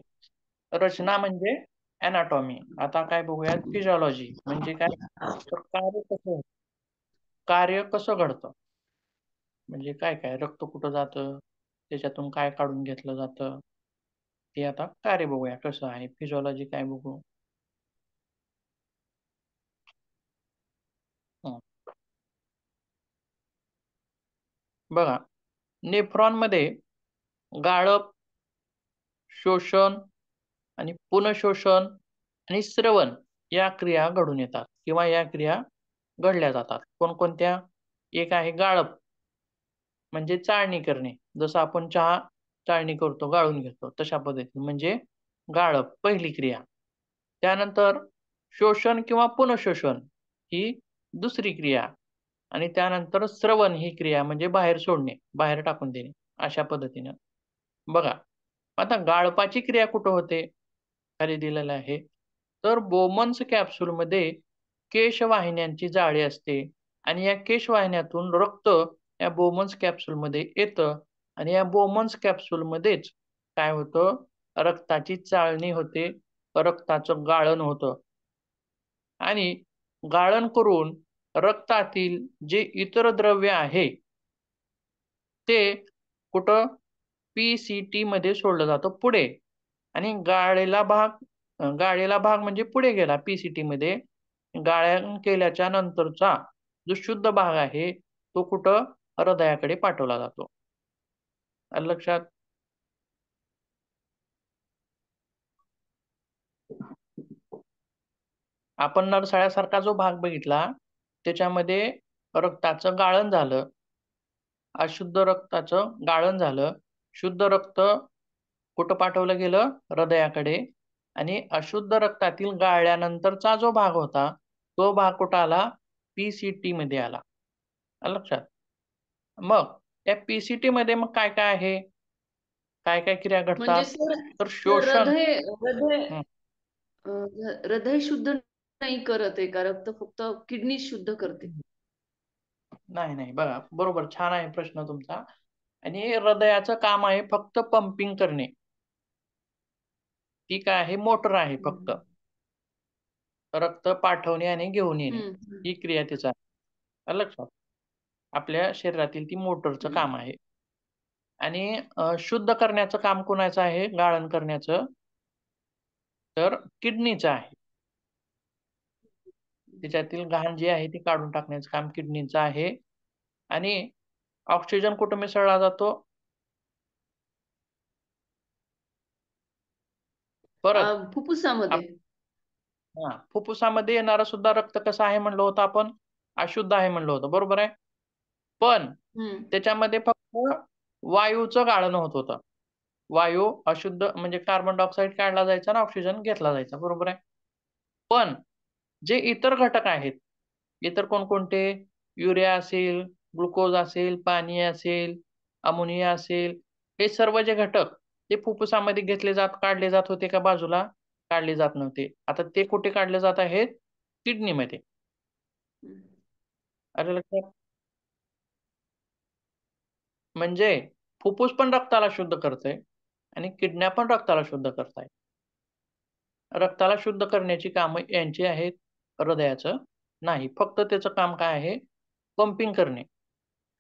Speaker 1: रचना म्हणजे एनाटॉमी. आता काय बघूयात? फिजिओलॉजी म्हणजे काय? तर कार्य कसं घडतं? म्हणजे काय रक्त कुठं जातं? त्याच्यातून काय काढून घेतलं जातं? ते आता कार्य बघूया कसं आहे. फिजिओलॉजी काय बघू? हं. बघा, नेफ्रॉनमध्ये गाळप, शोषण आणि पुनःशोषण आणि स्रवण या क्रिया घडून येतात किंवा या क्रिया घडल्या जातात. कोणकोणत्या? एक आहे गाळप म्हणजे चाळणी करणे. जसं आपण चहा चाळणी करतो, गाळून घेतो तशा पद्धतीने म्हणजे गाळप पहिली क्रिया. त्यानंतर शोषण किंवा पुनःशोषण ही दुसरी क्रिया आणि त्यानंतर स्रवण ही क्रिया म्हणजे बाहेर सोडणे, बाहेर टाकून देणे अशा पद्धतीनं. बघा, आता गाळपाची क्रिया कुठं होते? खाली दिलेलं आहे. तर बोमन्स कॅप्सूलमध्ये केशवाहिन्यांची जाळी असते आणि या केशवाहिन्यातून रक्त या बोमन्स कॅप्सूलमध्ये येतं आणि या बोमन्स कॅप्सूलमध्येच काय होतं? रक्ताची चाळणी होते, रक्ताचं गाळण होतं आणि गाळण करून रक्तातील जे इतर द्रव्य आहे, ते कुठं? पी-सी-टीमध्ये सोडलं जातं पुढे आणि गाळलेला भाग म्हणजे पुढे गेला पी-सी-टीमध्ये. गाळण केल्याच्या नंतरचा जो शुद्ध भाग आहे, तो कुठं? हृदयाकडे पाठवला जातो. आलं लक्षात? आपण नरसाळ्यासारखा जो भाग बघितला, त्याच्यामध्ये रक्ताचं गाळण झालं, अशुद्ध रक्ताचं गाळण झालं. शुद्ध रक्त कुठं पाठवलं गेलं? हृदयाकडे आणि अशुद्ध रक्तातील गाळल्यानंतरचा जो भाग होता, तो भाग कुठं आला? पी-सी-टीमध्ये आला. आलं लक्षात? मग त्या पी-सी-टीमध्ये मग काय-काय आहे? काय-काय क्रिया
Speaker 2: म्हणजे
Speaker 1: घडतात?
Speaker 2: सर
Speaker 1: तर
Speaker 2: सर
Speaker 1: शोषण.
Speaker 2: हृदय हृदय
Speaker 1: हं.
Speaker 2: हृदय शुद्ध नाही करत आहे का? रक्त फक्त किडनी शुद्ध करते.
Speaker 1: नाही. बघा, बरोबर छान आहे प्रश्न तुमचा. आणि हृदयाचं काम आहे फक्त पंपिंग करणे. ती काय आहे? मोटर आहे फक्त.
Speaker 2: हम्म.
Speaker 1: रक्त पाठवणे आणि घेऊन येणे.
Speaker 2: हम्म.
Speaker 1: ही क्रिया त्याचा आहे. आलं लक्षात? आपल्या शरीरातील ती मोटरचं
Speaker 2: हम्म.
Speaker 1: काम आहे. आणि शुद्ध करण्याचं काम कोणाचं आहे? गाळण करण्याचं? तर किडनीचं आहे. त्याच्यातील घाण जी आहे ती काढून टाकण्याचं काम किडनीचं आहे. आणि ऑक्सिजन कुठं मिसळला जातो? परत
Speaker 2: फुफ्फुसामध्ये.
Speaker 1: फुफ्फुसामध्ये येणारं सुद्धा रक्त कसं आहे म्हणलं होतं आपण? अशुद्ध आहे म्हणलं होतं, बरोबर आहे? पण
Speaker 2: हम्म.
Speaker 1: त्याच्यामध्ये फक्त वायूचं गाळण होत होतं. वायू अशुद्ध म्हणजे कार्बन डायऑक्साईड काढला जायचा आणि ऑक्सिजन घेतला जायचा, बरोबर आहे? पण जे इतर घटक आहेत, इतर कोणकोणते? युरिया असेल, ग्लुकोज असेल, पाणी असेल, अमोनिया असेल, हे सर्व जे घटक ते फुफ्फुसामध्ये काढले जात होते का बाजूला? काढले जात नव्हते. आता ते कुठे काढले जात आहेत? किडनीमध्ये. आलं लक्षात? म्हणजे फुफ्फुस पण रक्ताला शुद्ध करतंय आणि किडन्या पण रक्ताला शुद्ध करतायत. रक्ताला शुद्ध करण्याची कामं यांची आहेत, हृदयाचं नाही. फक्त त्याचं काम काय आहे? पंपिंग करणे.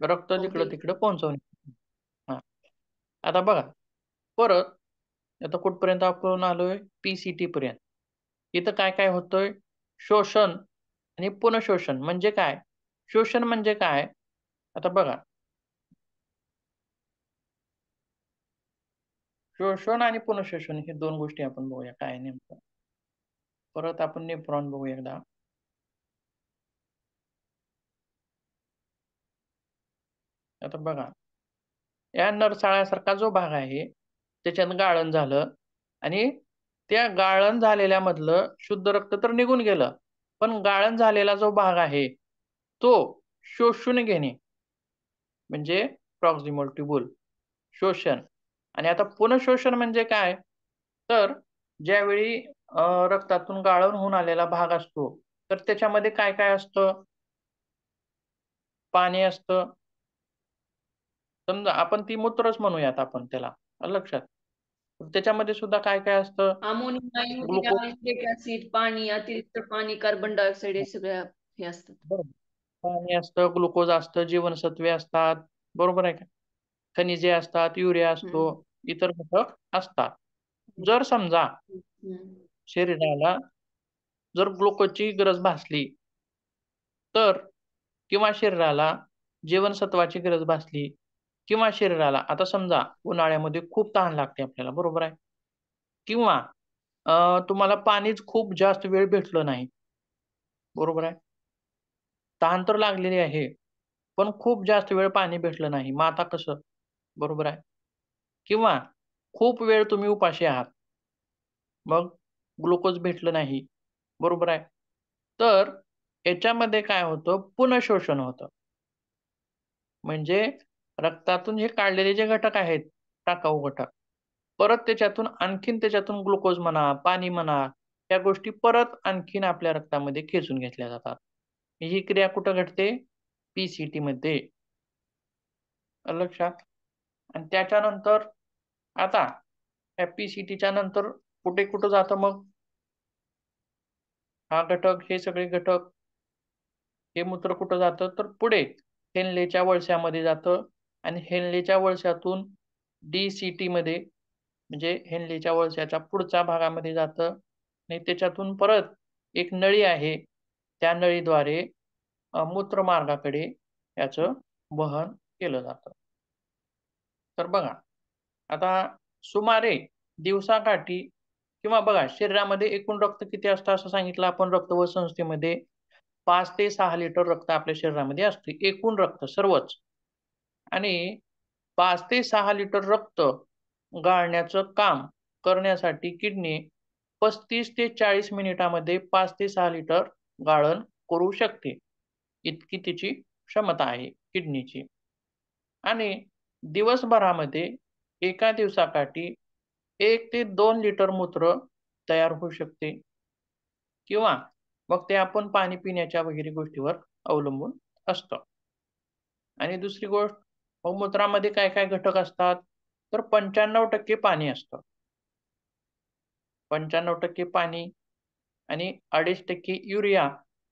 Speaker 1: रक्त
Speaker 2: पंपिंग.
Speaker 1: जिकडं-तिकडं पोहोचवणे. हां. आता बघा, परत आता कुठपर्यंत आपण आलोय? पी-सी-टी पर्यंत. इथं काय-काय होतंय? शोषण आणि पुनःशोषण म्हणजे काय? शोषण म्हणजे काय? आता बघा, शोषण आणि पुनःशोषण हे दोन गोष्टी आपण बघूया काय आहे नेमकं. परत आपण नेफ्रॉन बघू एकदा. आता बघा, या नरसाळ्यासारखा जो भाग आहे, त्याच्यात गाळण झालं आणि त्या गाळण झालेल्यामधलं शुद्ध रक्त तर निघून गेलं. पण गाळण झालेला जो भाग आहे, तो शोषून घेणे म्हणजे प्रॉक्सिमल ट्यूब्यूल शोषण. आणि आता पुनःशोषण म्हणजे काय? तर ज्यावेळी रक्तातून गाळण होऊन आलेला भाग असतो, तर त्याच्यामध्ये काय-काय असतं? पाणी असतं. समजा आपण ती मूत्रच म्हणूयात आपण त्याला. आलं लक्षात? त्याच्यामध्ये सुद्धा काय-काय असतं?
Speaker 2: Ammonia, urea,
Speaker 1: glucose
Speaker 2: uric acid, पाणी, अतिरिक्त पाणी, कार्बन डायऑक्साईड हे सगळ्या हे असतात.
Speaker 1: बरोबर. पाणी असतं, ग्लुकोज असतं, जीवनसत्वे असतात. बरोबर आहे का? खनिजे असतात, युरिया असतो,
Speaker 2: हम्म.
Speaker 1: इतर घटक असतात. जर समजा
Speaker 2: हम्म.
Speaker 1: शरीराला जर ग्लुकोजची गरज भासली, तर किंवा शरीराला जीवनसत्वाची गरज भासली किंवा शरीराला आता समजा उन्हाळ्यामध्ये खूप तहान लागते आपल्याला, बरोबर आहे? किंवा तुम्हाला पाणीच खूप जास्त वेळ भेटलं नाही, बरोबर आहे? तहान तर लागलेली आहे, पण खूप जास्त वेळ पाणी भेटलं नाही. मग आता कसं? बरोबर आहे. किंवा खूप वेळ तुम्ही उपाशी आहात. मग ग्लुकोज भेटलं नाही. बरोबर आहे. तर याच्यामध्ये काय होतं, पुनःशोषण होतं. म्हणजे रक्तातून हे काढलेले जे घटक आहेत, टाकाऊ घटक, परत त्याच्यातून ग्लुकोज म्हणा, पाणी म्हणा, या गोष्टी परत आणखीन आपल्या रक्तामध्ये खेचून घेतल्या जातात. ही क्रिया कुठं घडते? पी-सी-टीमध्ये. आलं लक्षात? आणि त्याच्यानंतर आता या पी-सी-टीच्या नंतर कुठं जातं मग? हा घटक, हे सगळे घटक, हे मूत्र कुठं जातं? तर पुढे हेनलेच्या वळस्यामध्ये जातं आणि हेनलेच्या वळस्यातून डी-सी-टीमध्ये म्हणजे हेनलेच्या वळस्याच्या पुढच्या भागामध्ये जातं आणि त्याच्यातून परत एक नळी आहे. त्या नळीद्वारे मूत्रमार्गाकडे याचं वहन केलं जातं. तर बघा, आता सुमारे दिवसाकाठी किंवा बघा शरीरामध्ये एकूण रक्त किती असतं असं सांगितलं आपण रक्त संस्थेमध्ये 5 ते 6 लिटर रक्त आपल्या शरीरामध्ये असते. एकूण रक्त सर्वच. आणि 5 ते 6 लिटर रक्त गाळण्याचं काम करण्यासाठी किडनी 35 ते 40 मिनिटामध्ये 5 ते 6 लिटर गाळण करू शकते. इतकी तिची क्षमता आहे किडनीची. आणि दिवसभरामध्ये एका दिवसाकाठी 1 ते 2 लिटर मूत्र तयार होऊ शकते किंवा मग ते आपण पाणी पिण्याच्या वगैरे गोष्टीवर अवलंबून असतं. आणि दुसरी गोष्ट, मग मूत्रामध्ये काय-काय घटक असतात? तर 95% पाणी असतं. 95% पाणी आणि 2.5% युरिया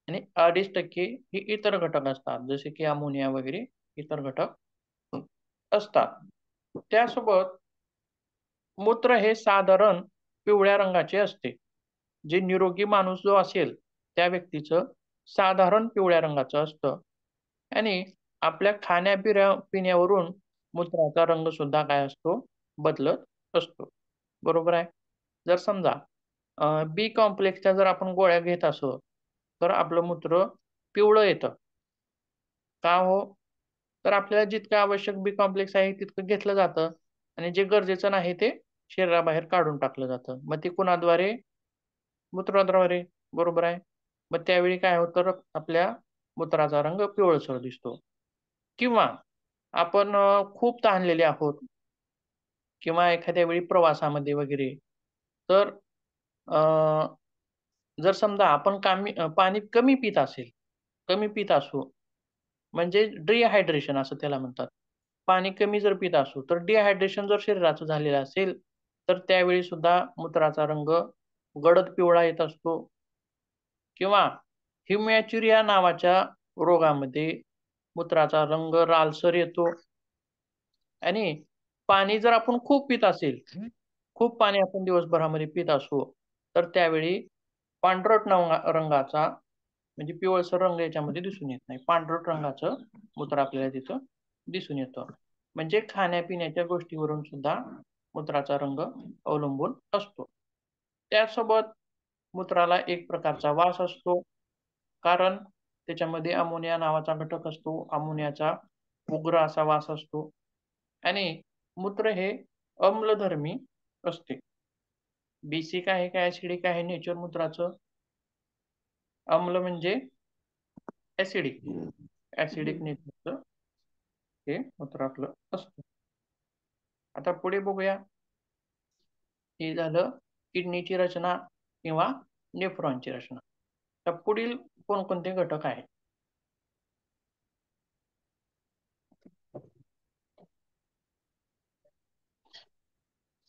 Speaker 1: आणि 2.5% हे इतर घटक असतात. जसे की अमोनिया वगैरे इतर घटक असतात. त्यासोबत मूत्र हे साधारण पिवळ्या रंगाचे असते. जे निरोगी माणूस जो असेल, त्या व्यक्तीचं साधारण पिवळ्या रंगाचं असतं आणि आपल्या पिण्यावरून मूत्राचा रंग सुद्धा काय असतो? बदलत असतो. बरोबर आहे. जर समजा बी कॉम्प्लेक्सच्या जर आपण गोळ्या घेत असू, तर आपलं मूत्र पिवळं येतं. का हो? तर आपल्याला जितकं आवश्यक बी कॉम्प्लेक्स आहे तितकं घेतलं जातं आणि जे गरजेचं नाही ते शरीराबाहेर काढून टाकलं जातं. मग ते कुणाद्वारे? मूत्राद्वारे. बरोबर आहे. मग त्यावेळी काय होतं आपल्या मूत्राचा रंग पिवळसर दिसतो. किंवा आपण खूप तहानलेले आहोत किंवा एखाद्या वेळी प्रवासामध्ये वगैरे तर अ, जर समजा आपण पाणी कमी पीत असेल, कमी पीत असू म्हणजे डिहायड्रेशन असं त्याला म्हणतात. पाणी कमी जर पीत असू, तर डिहायड्रेशन जर शरीराचं झालेलं असेल, तर त्यावेळी सुद्धा मूत्राचा रंग गडद पिवळा येत असतो किंवा हिमॅच्युरिया नावाच्या रोगामध्ये मूत्राचा रंग लालसर येतो आणि पाणी जर आपण खूप पीत असेल, खूप पाणी आपण दिवसभरामध्ये पीत असू, तर त्यावेळी पांढरट रंगाचा म्हणजे पिवळसर रंग याच्यामध्ये दिसून येत नाही. पांढरट रंगाचं मूत्र आपल्याला तिथं दिसून येतं. म्हणजे खाण्यापिण्याच्या गोष्टीवरून सुद्धा मूत्राचा रंग अवलंबून असतो. त्यासोबत मूत्राला एक प्रकारचा वास असतो, कारण त्याच्यामध्ये अमोनिया नावाचा घटक असतो. अमोनियाचा उग्र असा वास असतो आणि मूत्र हे अम्लधर्मी असते. बेसिक आहे का ॲसिडिक आहे नेचर मूत्राचं? अम्ल म्हणजे ॲसिडिक. ॲसिडिक नेचरचं हे मूत्र आपलं असतं. आता पुढे बघूया. हे झालं किडनीची रचना किंवा नेफ्रॉनची रचना. तर पुढील कोणकोणते घटक आहेत?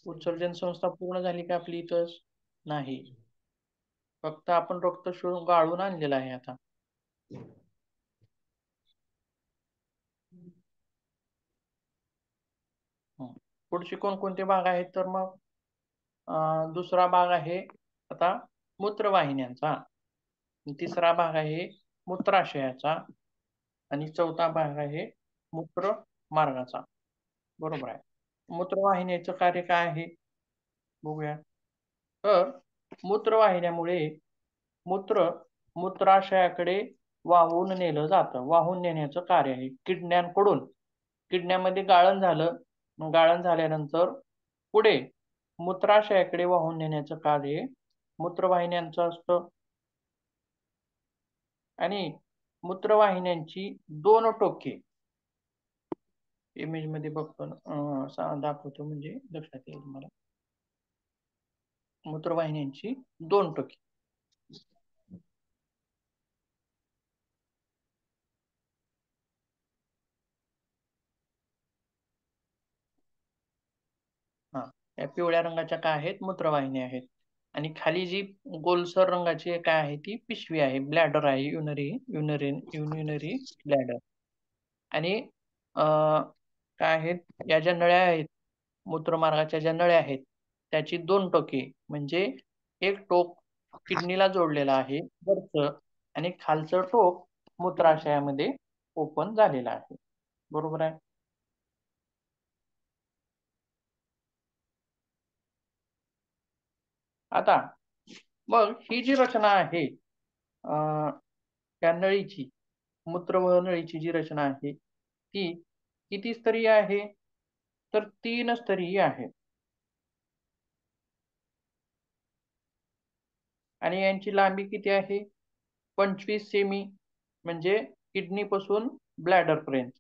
Speaker 1: उत्सर्जन संस्था पूर्ण झाली का आपली इथंच? नाही. फक्त आपण रक्त शोधून गाळून आणलेलं आहे आता. पुढचे कोणकोणते भाग आहेत? तर मग दुसरा भाग आहे आता मूत्रवाहिन्यांचा, तिसरा भाग आहे मूत्राशयाचा आणि चौथा भाग आहे मूत्र मार्गाचा. बरोबर आहे. मूत्रवाहिन्याचं कार्य काय आहे बघूया. तर मूत्रवाहिन्यामुळे मूत्र मूत्राशयाकडे वाहून नेलं जातं. वाहून नेण्याचं कार्य आहे किडण्यांकडून. किडण्यामध्ये गाळण झालं, मग गाळण झाल्यानंतर पुढे मूत्राशयाकडे वाहून नेण्याचं कार्य मूत्रवाहिन्यांचं असतं. आणि मूत्रवाहिन्यांची दोन टोके इमेज मध्ये बघतो दाखवतो म्हणजे लक्षात येईल तुम्हाला. मूत्रवाहिन्यांची दोन टोके. हा, या पिवळ्या रंगाच्या काय आहेत? मूत्रवाहिन्या आहेत. आणि खाली जी गोलसर रंगाची काय आहे ती पिशवी आहे, ब्लॅडर आहे, युरिनरी ब्लॅडर. आणि काय आहेत? या ज्या नळ्या आहेत, मूत्रमार्गाच्या ज्या नळ्या आहेत त्याची दोन टोके, म्हणजे एक टोक किडनीला जोडलेलं आहे वरचं, आणि खालचं टोक मूत्राशयामध्ये ओपन झालेलं आहे. बरोबर आहे. आता मग ही जी रचना आहे त्या नळीची, मूत्रवाह नळीची जी रचना आहे ती किती स्तरीय आहे? तर 3 स्तरीय आहे. आणि यांची लांबी किती आहे? 25 सेमी, म्हणजे किडनी पासून ब्लॅडर पर्यंत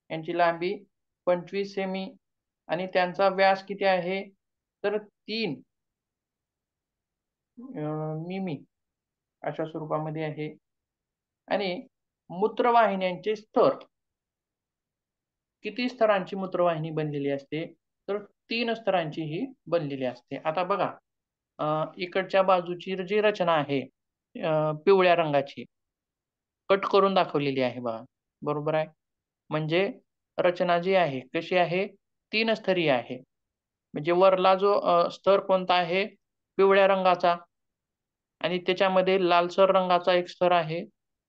Speaker 1: यांची लांबी 25 सेमी. आणि त्यांचा व्यास किती आहे? तर 3 मिमी अशा स्वरूपामध्ये आहे. आणि मूत्रवाहिन्यांचे स्तर, किती स्तरांची मूत्रवाहिनी बनलेली असते? तर 3 स्तरांची ही बनलेली असते. आता बघा, इकडच्या बाजूची जी रचना आहे पिवळ्या रंगाची, कट करून दाखवलेली आहे बघा. बरोबर आहे. म्हणजे रचना जी आहे कशी आहे? 3 स्तरीय आहे. म्हणजे वरला जो स्तर कोणता आहे? पिवळ्या रंगाचा, आणि त्याच्यामध्ये लालसर रंगाचा एक स्तर आहे,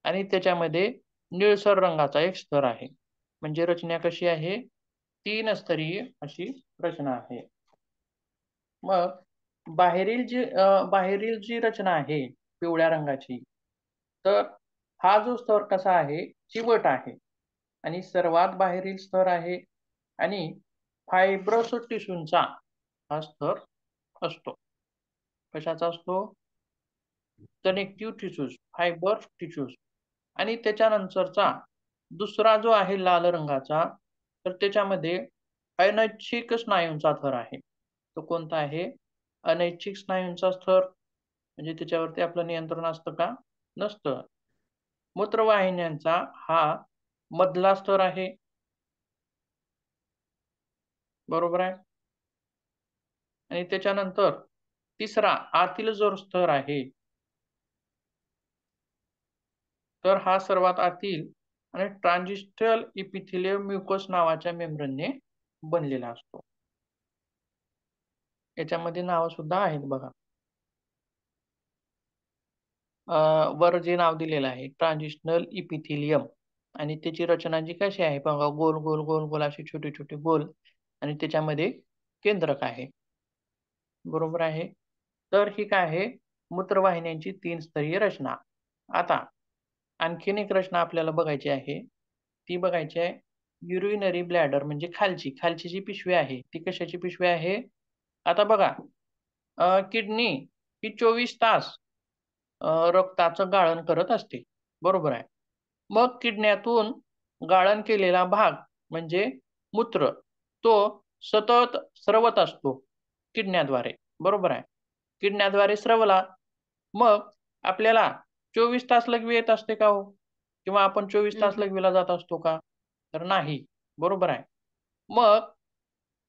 Speaker 1: आणि त्याच्यामध्ये निळसर रंगाचा एक स्तर आहे. म्हणजे रचना कशी आहे? 3 स्तरीय अशी रचना आहे. मग बाहेरील जी रचना आहे पिवळ्या रंगाची, तर हा जो स्तर कसा आहे? चिवट आहे. आणि सर्वात बाहेरील स्तर आहे, आणि फायब्रस टिश्यूंचा हा स्तर असतो. कशाचा असतो? Connective tissues, fibre tissues. आणि त्याच्यानंतरचा दुसरा जो आहे लाल रंगाचा, तर त्याच्यामध्ये अनैच्छिक स्नायूंचा थर आहे. तो कोणता आहे? अनैच्छिक स्नायूंचा थर. म्हणजे त्याच्यावरती आपलं नियंत्रण असतं का? नसतं. मूत्रवाहिन्यांचा हा मधला स्तर आहे. बरोबर आहे. आणि त्याच्यानंतर तिसरा आतील जो स्तर आहे, तर हा सर्वात आतील आणि ट्रान्झिस्टल इपिथेलियम म्युकस नावाच्या मेम्ब्रेनने बनलेला असतो. याच्यामध्ये नाव सुद्धा आहेत बघा. वर जे नाव दिलेलं आहे ट्रान्झिशनल इपिथेलियम, आणि त्याची रचना जी कशी आहे बघा, गोल गोल गोल गोल अशी छोटे छोटे गोल, आणि त्याच्यामध्ये केंद्रक आहे. बरोबर आहे. तर ही काय आहे? मूत्रवाहिन्यांची 3 स्तरीय रचना. आता आणखीन एक रचना आपल्याला बघायची आहे. ती बघायची आहे युरिनरी ब्लॅडर म्हणजे खालची जी पिशवी आहे, ती कशाची पिशवी आहे? आता बघा किडनी ही 24 तास रक्ताचं गाळण करत असते. बरोबर आहे. मग किडन्यातून गाळण केलेला भाग म्हणजे मूत्र, तो सतत स्रवत असतो किडन्याद्वारे. बरोबर आहे. किडन्याद्वारे स्रवला, मग आपल्याला 24 तास लघवी येत असते का हो? किंवा आपण 24 तास
Speaker 2: हम्म.
Speaker 1: लघवीला जात असतो का? तर नाही. बरोबर आहे. मग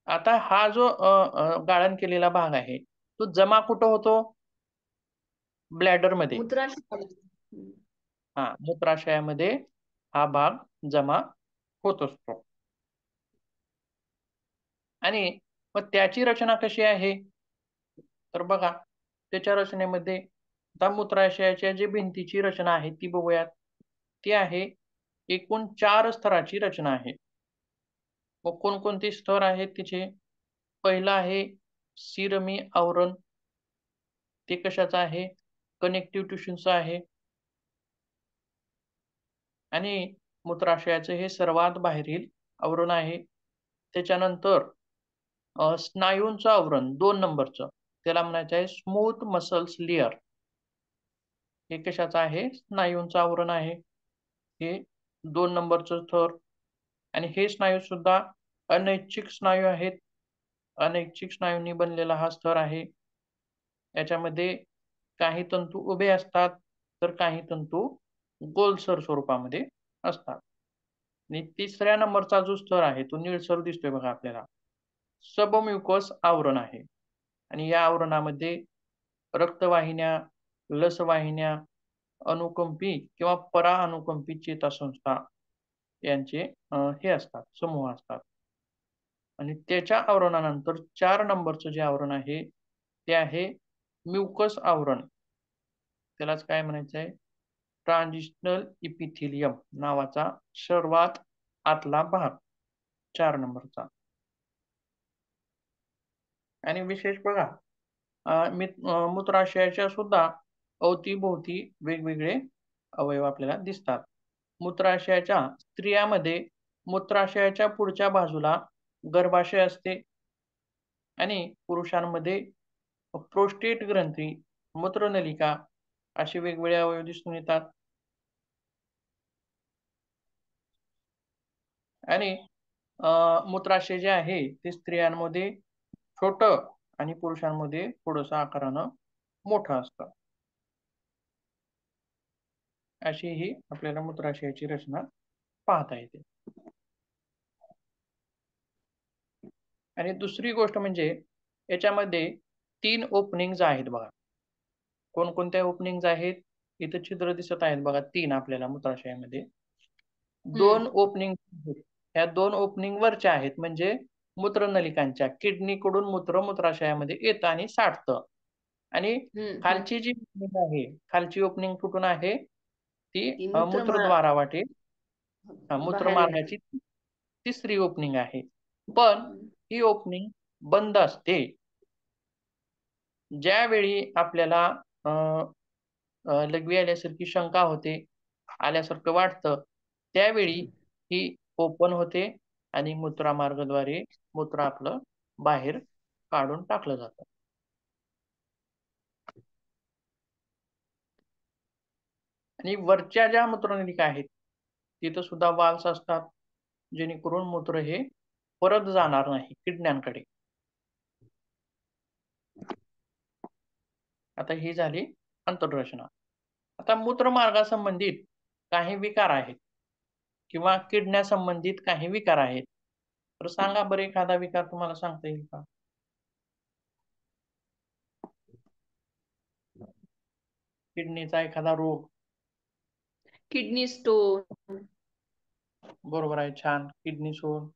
Speaker 1: आता हा जो गाळण केलेला भाग आहे, तो जमा कुठं होतो? ब्लॅडरमध्ये.
Speaker 2: मूत्राशय. हम्म.
Speaker 1: हां, मूत्राशयामध्ये हा भाग जमा होत असतो. आणि मग त्याची रचना कशी आहे? तर बघा, त्याच्या रचनेमध्ये आता मूत्राशयाच्या जी भिंतीची रचना आहे ती बघूयात. ती आहे एकूण 4 स्तराची रचना आहे. मग कोणकोणते स्तर आहेत तिचे? पहिलं आहे सिरमी आवरण. ते कशाचं आहे? कनेक्टिव्ह टिश्यूचं आहे. आणि मूत्राशयाचं हे सर्वात बाहेरील आवरण आहे. त्याच्यानंतर स्नायूंचं आवरण 2 नंबरचं. त्याला म्हणायचं आहे स्मूथ मसल्स लेयर. हे कशाचं आहे? स्नायूंचं आवरण आहे. हे 2 नंबरचं थर आणि हे स्नायूसुद्धा अनैच्छिक स्नायू आहेत. अनैच्छिक स्नायूंनी बनलेला हा स्तर आहे. याच्यामध्ये काही तंतू उभे असतात, तर काही तंतू गोलसर स्वरूपामध्ये असतात. आणि तिसऱ्या नंबरचा जो स्तर आहे, तो निळसर दिसतोय बघा आपल्याला. सबम्युकस आवरण आहे आणि या आवरणामध्ये रक्तवाहिन्या, लसवाहिन्या, अनुकंपी किंवा पराअनुकंपी चेतासंस्था यांचे हे असतात, समूह असतात. आणि त्याच्या आवरणानंतर 4 नंबरचं जे आवरण आहे, ते आहे म्युकस आवरण. त्यालाच काय म्हणायचं आहे? ट्रान्झिशनल इपिथेलियम नावाचा सर्वात आतला भाग 4 नंबरचा. आणि विशेष बघा मूत्राशयाच्या सुद्धा अवतीभोवती वेगवेगळे अवयव आपल्याला दिसतात. मूत्राशयाच्या स्त्रियामध्ये मूत्राशयाच्या पुढच्या बाजूला गर्भाशय असते आणि पुरुषांमध्ये प्रोस्टेट ग्रंथी, मूत्रनलिका असे वेगवेगळे अवयव दिसून येतात. आणि मूत्राशय जे आहे ते स्त्रियांमध्ये छोटं आणि पुरुषांमध्ये थोडंसं आकारानं मोठं असतं. अशी ही आपल्याला मूत्राशयाची रचना पाहता येते. आणि दुसरी गोष्ट म्हणजे याच्यामध्ये 3 ओपनिंग्ज आहेत बघा. कोणकोणत्या ओपनिंग्ज आहेत? इथं छिद्र दिसत आहेत बघा 3 आपल्याला मूत्राशयामध्ये. 2
Speaker 2: हम्म.
Speaker 1: ओपनिंग आहेत. ह्या 2 ओपनिंग वरच्या आहेत म्हणजे मूत्रनलिकांच्या. किडनीकडून मूत्र मूत्राशयामध्ये येतं आणि साठतं. आणि
Speaker 2: हम्म. हम्म.
Speaker 1: खालची जी ओपनिंग आहे, खालची ओपनिंग कुठून आहे? ती
Speaker 2: ती मूत्रमाळ
Speaker 1: मूत्रद्वारावाटे
Speaker 2: बाहेर येते.
Speaker 1: मूत्रमार्गाची तिसरी ओपनिंग आहे. पण
Speaker 2: हम्म.
Speaker 1: ही ओपनिंग बंद असते. ज्यावेळी आपल्याला अ, लघवी आल्यासारखी शंका होते, आल्यासारखं वाटतं, त्यावेळी ही ओपन होते आणि मूत्रमार्गाद्वारे मूत्र आपलं बाहेर काढून टाकलं जातं. आणि वरच्या ज्या मूत्रनलिका आहेत, तिथं सुद्धा वाल्व्स असतात, जेणेकरून मूत्र हे परत जाणार नाही किडण्यांकडे. आता ही झाली अंतर्रचना. आता मूत्रमार्गासंबंधित काही विकार आहेत किंवा किडण्यासंबंधित काही विकार आहेत. तर सांगा बरं एखादा विकार तुम्हाला सांगता येईल का? किडनीचा एखादा रोग.
Speaker 2: Kidney stone.
Speaker 1: बरोबर आहे, छान. Kidney stone.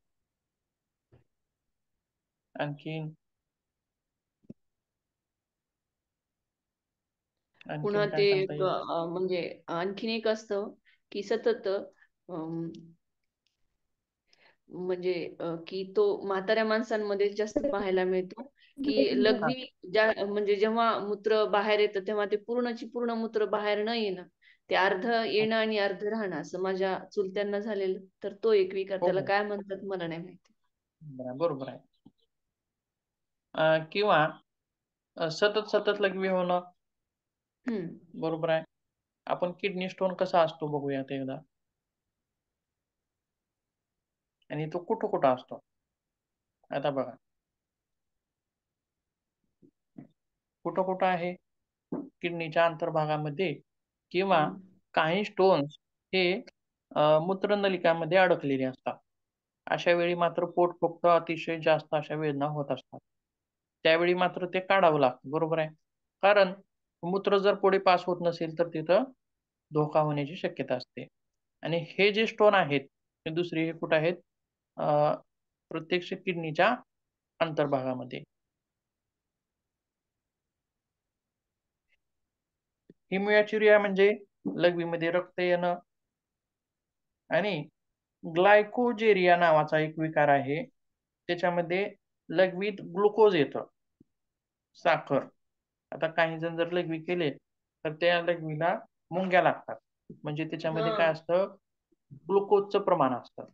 Speaker 1: आणखीन
Speaker 2: पुन्हा
Speaker 1: आणखीन
Speaker 2: ते
Speaker 1: काय सांगता
Speaker 2: एक,
Speaker 1: येईल?
Speaker 2: म्हणजे आणखीन एक असतं की सतत म्हणजे की तो म्हाताऱ्या माणसांमध्ये जास्त पाहायला मिळतो, की
Speaker 1: हा.
Speaker 2: लघवी म्हणजे जेव्हा मूत्र बाहेर येतं तेव्हा ते पूर्णची पूर्ण मूत्र बाहेर न येणं, ते अर्ध येणं आणि अर्ध राहणं असं माझ्या चुलत्यांना झालेलं. तर तो एक विकार,
Speaker 1: हो
Speaker 2: त्याला
Speaker 1: हो,
Speaker 2: काय म्हणतात मला नाही माहिती.
Speaker 1: बरोबर आहे. किंवा सतत सतत लघवी होणं.
Speaker 2: हम्म.
Speaker 1: बरोबर आहे. आपण किडनी स्टोन कसा असतो बघूयात एकदा. आणि तो कुठं कुठं असतो आता बघा. कुठं कुठं आहे? किडनीच्या अंतर्भागामध्ये, किंवा
Speaker 2: हम्म.
Speaker 1: काही स्टोन्स हे मूत्रनलिकामध्ये अडकलेले असतात. अशा वेळी मात्र पोट फुगतं, अतिशय जास्त अशा वेदना होत असतात. त्यावेळी मात्र ते काढावं लागतं. बरोबर आहे. कारण मूत्र जर पुढे पास होत नसेल तर तिथं धोका होण्याची शक्यता असते. आणि हे जे स्टोन आहेत, ते दुसरे हे कुठे आहेत? अ, प्रत्यक्ष किडनीच्या अंतर्भागामध्ये. हिमोचुरिया म्हणजे लघवीमध्ये रक्त येणं. आणि ग्लायकोजेरिया नावाचा एक विकार आहे. त्याच्यामध्ये लघवीत ग्लुकोज येतं, साखर. आता काही जण जर लघवी केले तर त्या लघवीला मुंग्या लागतात. म्हणजे त्याच्यामध्ये काय
Speaker 2: हा.
Speaker 1: असतं? ग्लुकोजचं प्रमाण असतं.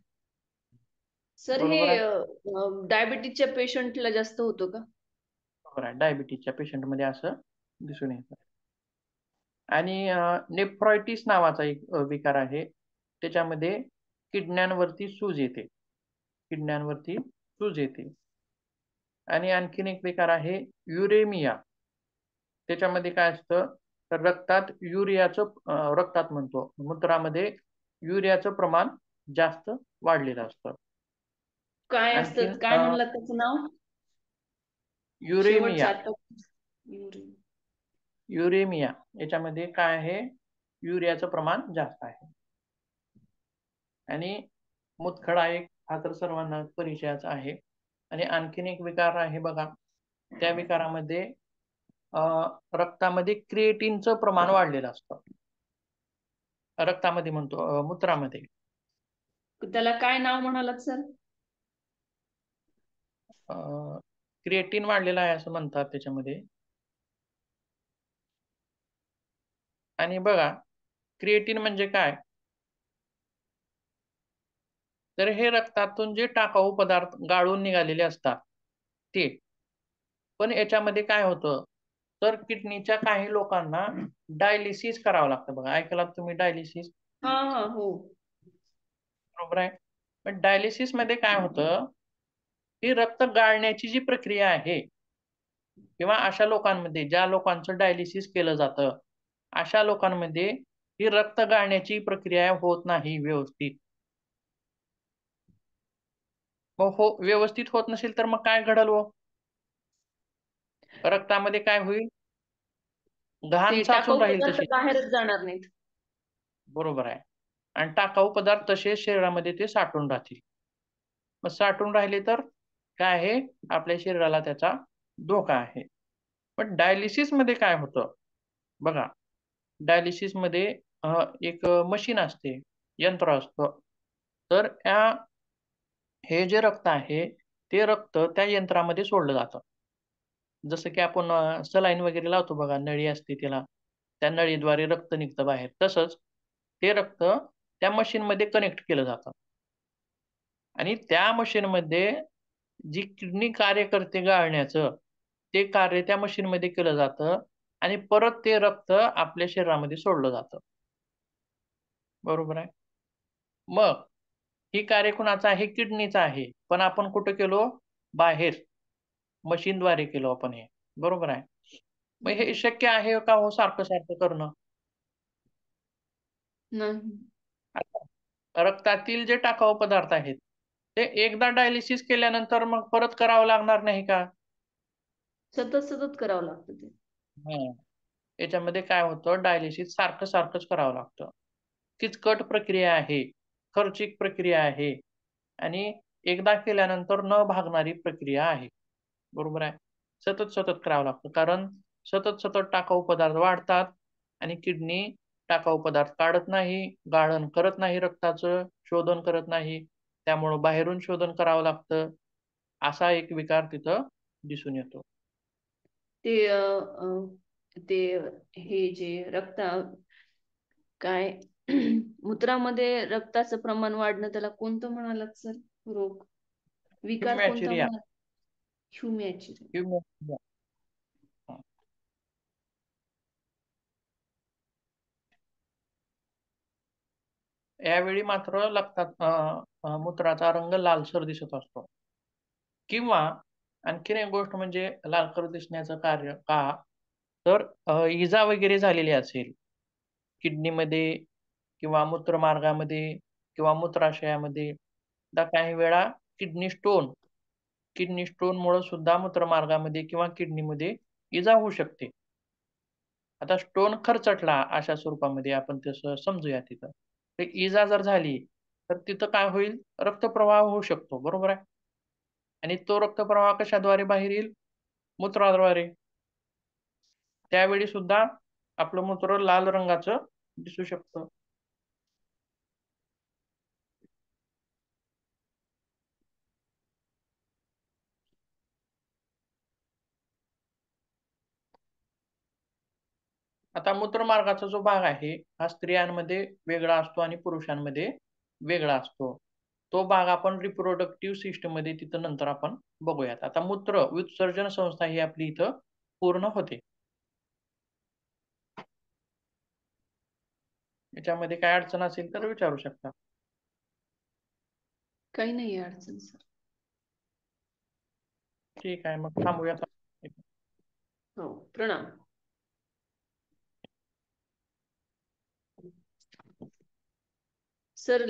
Speaker 2: सर, हे
Speaker 1: बरोबर आहे.
Speaker 2: डायबिटीजच्या पेशंटला जास्त होतो का?
Speaker 1: बरोबर आहे. डायबिटीजच्या पेशंटमध्ये असं दिसून येतं. आणि नेफ्रायटिस नावाचा एक विकार आहे. त्याच्यामध्ये किडण्यांवरती सूज येते. किडण्यांवरती सूज येते. आणि आणखीन एक विकार आहे युरेमिया. त्याच्यामध्ये काय असतं? तर रक्तात रक्तात म्हणतो, मूत्रामध्ये युरियाचं प्रमाण जास्त वाढलेलं असतं.
Speaker 2: काय
Speaker 1: आणखीन
Speaker 2: असतं, काय म्हणलात त्याचं नाव? शेवटचं
Speaker 1: युरेमिया.
Speaker 2: आता. युरिन.
Speaker 1: युरेमिया याच्यामध्ये काय आहे? युरियाचं प्रमाण जास्त आहे. आणि मुतखडा एक, हा तर सर्वांना परिचयाचा आहे. आणि आणखीन एक विकार आहे बघा. त्या विकारामध्ये अ, रक्तामध्ये क्रिएटिनचं प्रमाण वाढलेलं असतं. रक्तामध्ये म्हणतो, मूत्रामध्ये.
Speaker 2: त्याला काय नाव म्हणालात सर?
Speaker 1: क्रिएटिन वाढलेलं आहे असं म्हणतात त्याच्यामध्ये. आणि बघा, क्रिएटिन म्हणजे काय? तर हे रक्तातून जे टाकाऊ पदार्थ गाळून निघालेले असतात ते. पण याच्यामध्ये काय होतं? तर किडनीच्या काही लोकांना डायलिसिस करावं लागतं बघा. ऐकलात तुम्ही डायलिसिस?
Speaker 2: हा हा, हो.
Speaker 1: बरोबर आहे. पण डायलिसिसमध्ये काय होतं? ही रक्त गाळण्याची जी प्रक्रिया आहे, किंवा अशा लोकांमध्ये ज्या लोकांचं डायलिसिस केलं जातं, अशा लोकांमध्ये ही रक्त गाळण्याची प्रक्रिया होत नाही व्यवस्थित. मग व्यवस्थित होत नसेल तर मग काय घडल हो? रक्तामध्ये काय होईल? घाण
Speaker 2: ते
Speaker 1: साचून
Speaker 2: टाकाऊ
Speaker 1: राहील
Speaker 2: पदार्थ
Speaker 1: तशी.
Speaker 2: बाहेरच जाणार नाहीत.
Speaker 1: बरोबर आहे. आणि टाकाऊ पदार्थ तसेच शरीरामध्ये ते साठून राहतील. मग साठून राहिले तर काय आहे? आपल्या शरीराला त्याचा धोका आहे. पण डायलिसिसमध्ये काय होतं? बघा, डायलिसिसमध्ये एक मशीन असते, यंत्र असतं. तर हे जे रक्त आहे, ते रक्त त्या यंत्रामध्ये सोडलं जातं. जसं की आपण सलाईन वगैरे लावतो बघा, नळी असते त्याला. त्या नळीद्वारे रक्त निघतं बाहेर. तसंच ते रक्त त्या मशीनमध्ये कनेक्ट केलं जातं. आणि त्या मशीनमध्ये जी किडनी कार्य करते गाळण्याचं, ते कार्य त्या मशीनमध्ये केलं जातं आणि परत ते रक्त आपल्या शरीरामध्ये सोडलं जातं. बरोबर आहे. मग ही कार्य कुणाचं आहे? किडनीचं आहे. पण आपण कुठं केलो? बाहेर मशीनद्वारे केलो आपण हे. बरोबर आहे. मग हे
Speaker 2: हम्म.
Speaker 1: शक्य आहे का हो सारखं-सारखं करणं?
Speaker 2: नाही.
Speaker 1: आता रक्तातील जे टाकाऊ पदार्थ आहेत, ते एकदा डायलिसिस केल्यानंतर मग परत करावं लागणार नाही का?
Speaker 2: सतत सतत करावं लागतं ते.
Speaker 1: हां. याच्यामध्ये काय होतं, डायलिसिस सारखं-सारखंच करावं लागतं. किचकट प्रक्रिया आहे, खर्चिक प्रक्रिया आहे आणि एकदा केल्यानंतर न भागणारी प्रक्रिया आहे. बरोबर आहे. सतत-सतत करावं लागतं. कारण सतत-सतत टाकाऊ पदार्थ वाढतात आणि किडनी टाकाऊ पदार्थ काढत नाही, गाळण करत नाही रक्ताचं, शोधन करत नाही. त्यामुळं बाहेरून शोधन करावं लागतं. असा एक विकार तिथं दिसून येतो.
Speaker 2: ते ते हे जे काय मूत्रामध्ये रक्ताचं प्रमाण वाढणं, त्याला कोणतं म्हणालात सर? रोग, विकार कोणता
Speaker 1: हिमॅच्युरिया
Speaker 2: म्हणाला? ह्युमॅच्युरिया.
Speaker 1: हिमॅच्युरिया. यावेळी मात्र मूत्राचा रंग लालसर दिसत असतो. किंवा आणखीन एक गोष्ट म्हणजे लालसर दिसण्याचं कार्य का, तर इजा वगैरे झालेली असेल किडनीमध्ये किंवा मूत्रमार्गामध्ये किंवा मूत्राशयामध्ये, आता काही वेळा किडनी स्टोनमुळे सुद्धा मूत्रमार्गामध्ये किंवा किडनीमध्ये इजा होऊ शकते. आता स्टोन खरचटला अशा स्वरूपामध्ये आपण तसं समजूया तिथं. ते इजा जर झाली, तर तिथं काय होईल? रक्तप्रवाह होऊ शकतो. बरोबर आहे? आणि तो रक्तप्रवाह कशाद्वारे बाहेर येईल? मूत्राद्वारे. त्यावेळी सुद्धा आपलं मूत्र लाल रंगाचं दिसू शकतं. आता मूत्रमार्गाचा जो भाग आहे, हा स्त्रियांमध्ये वेगळा असतो आणि पुरुषांमध्ये वेगळा असतो. तो भाग आपण रिप्रोडक्टिव्ह सिस्टममध्ये तिथं नंतर आपण बघूयात. आता मूत्र विसर्जन संस्था ही आपली इथं पूर्ण होते. याच्यामध्ये काय अडचण असेल तर विचारू शकता.
Speaker 2: काही नाही अडचण सर.
Speaker 1: ठीक आहे, मग थांबूयात.
Speaker 2: हो, प्रणाम. सर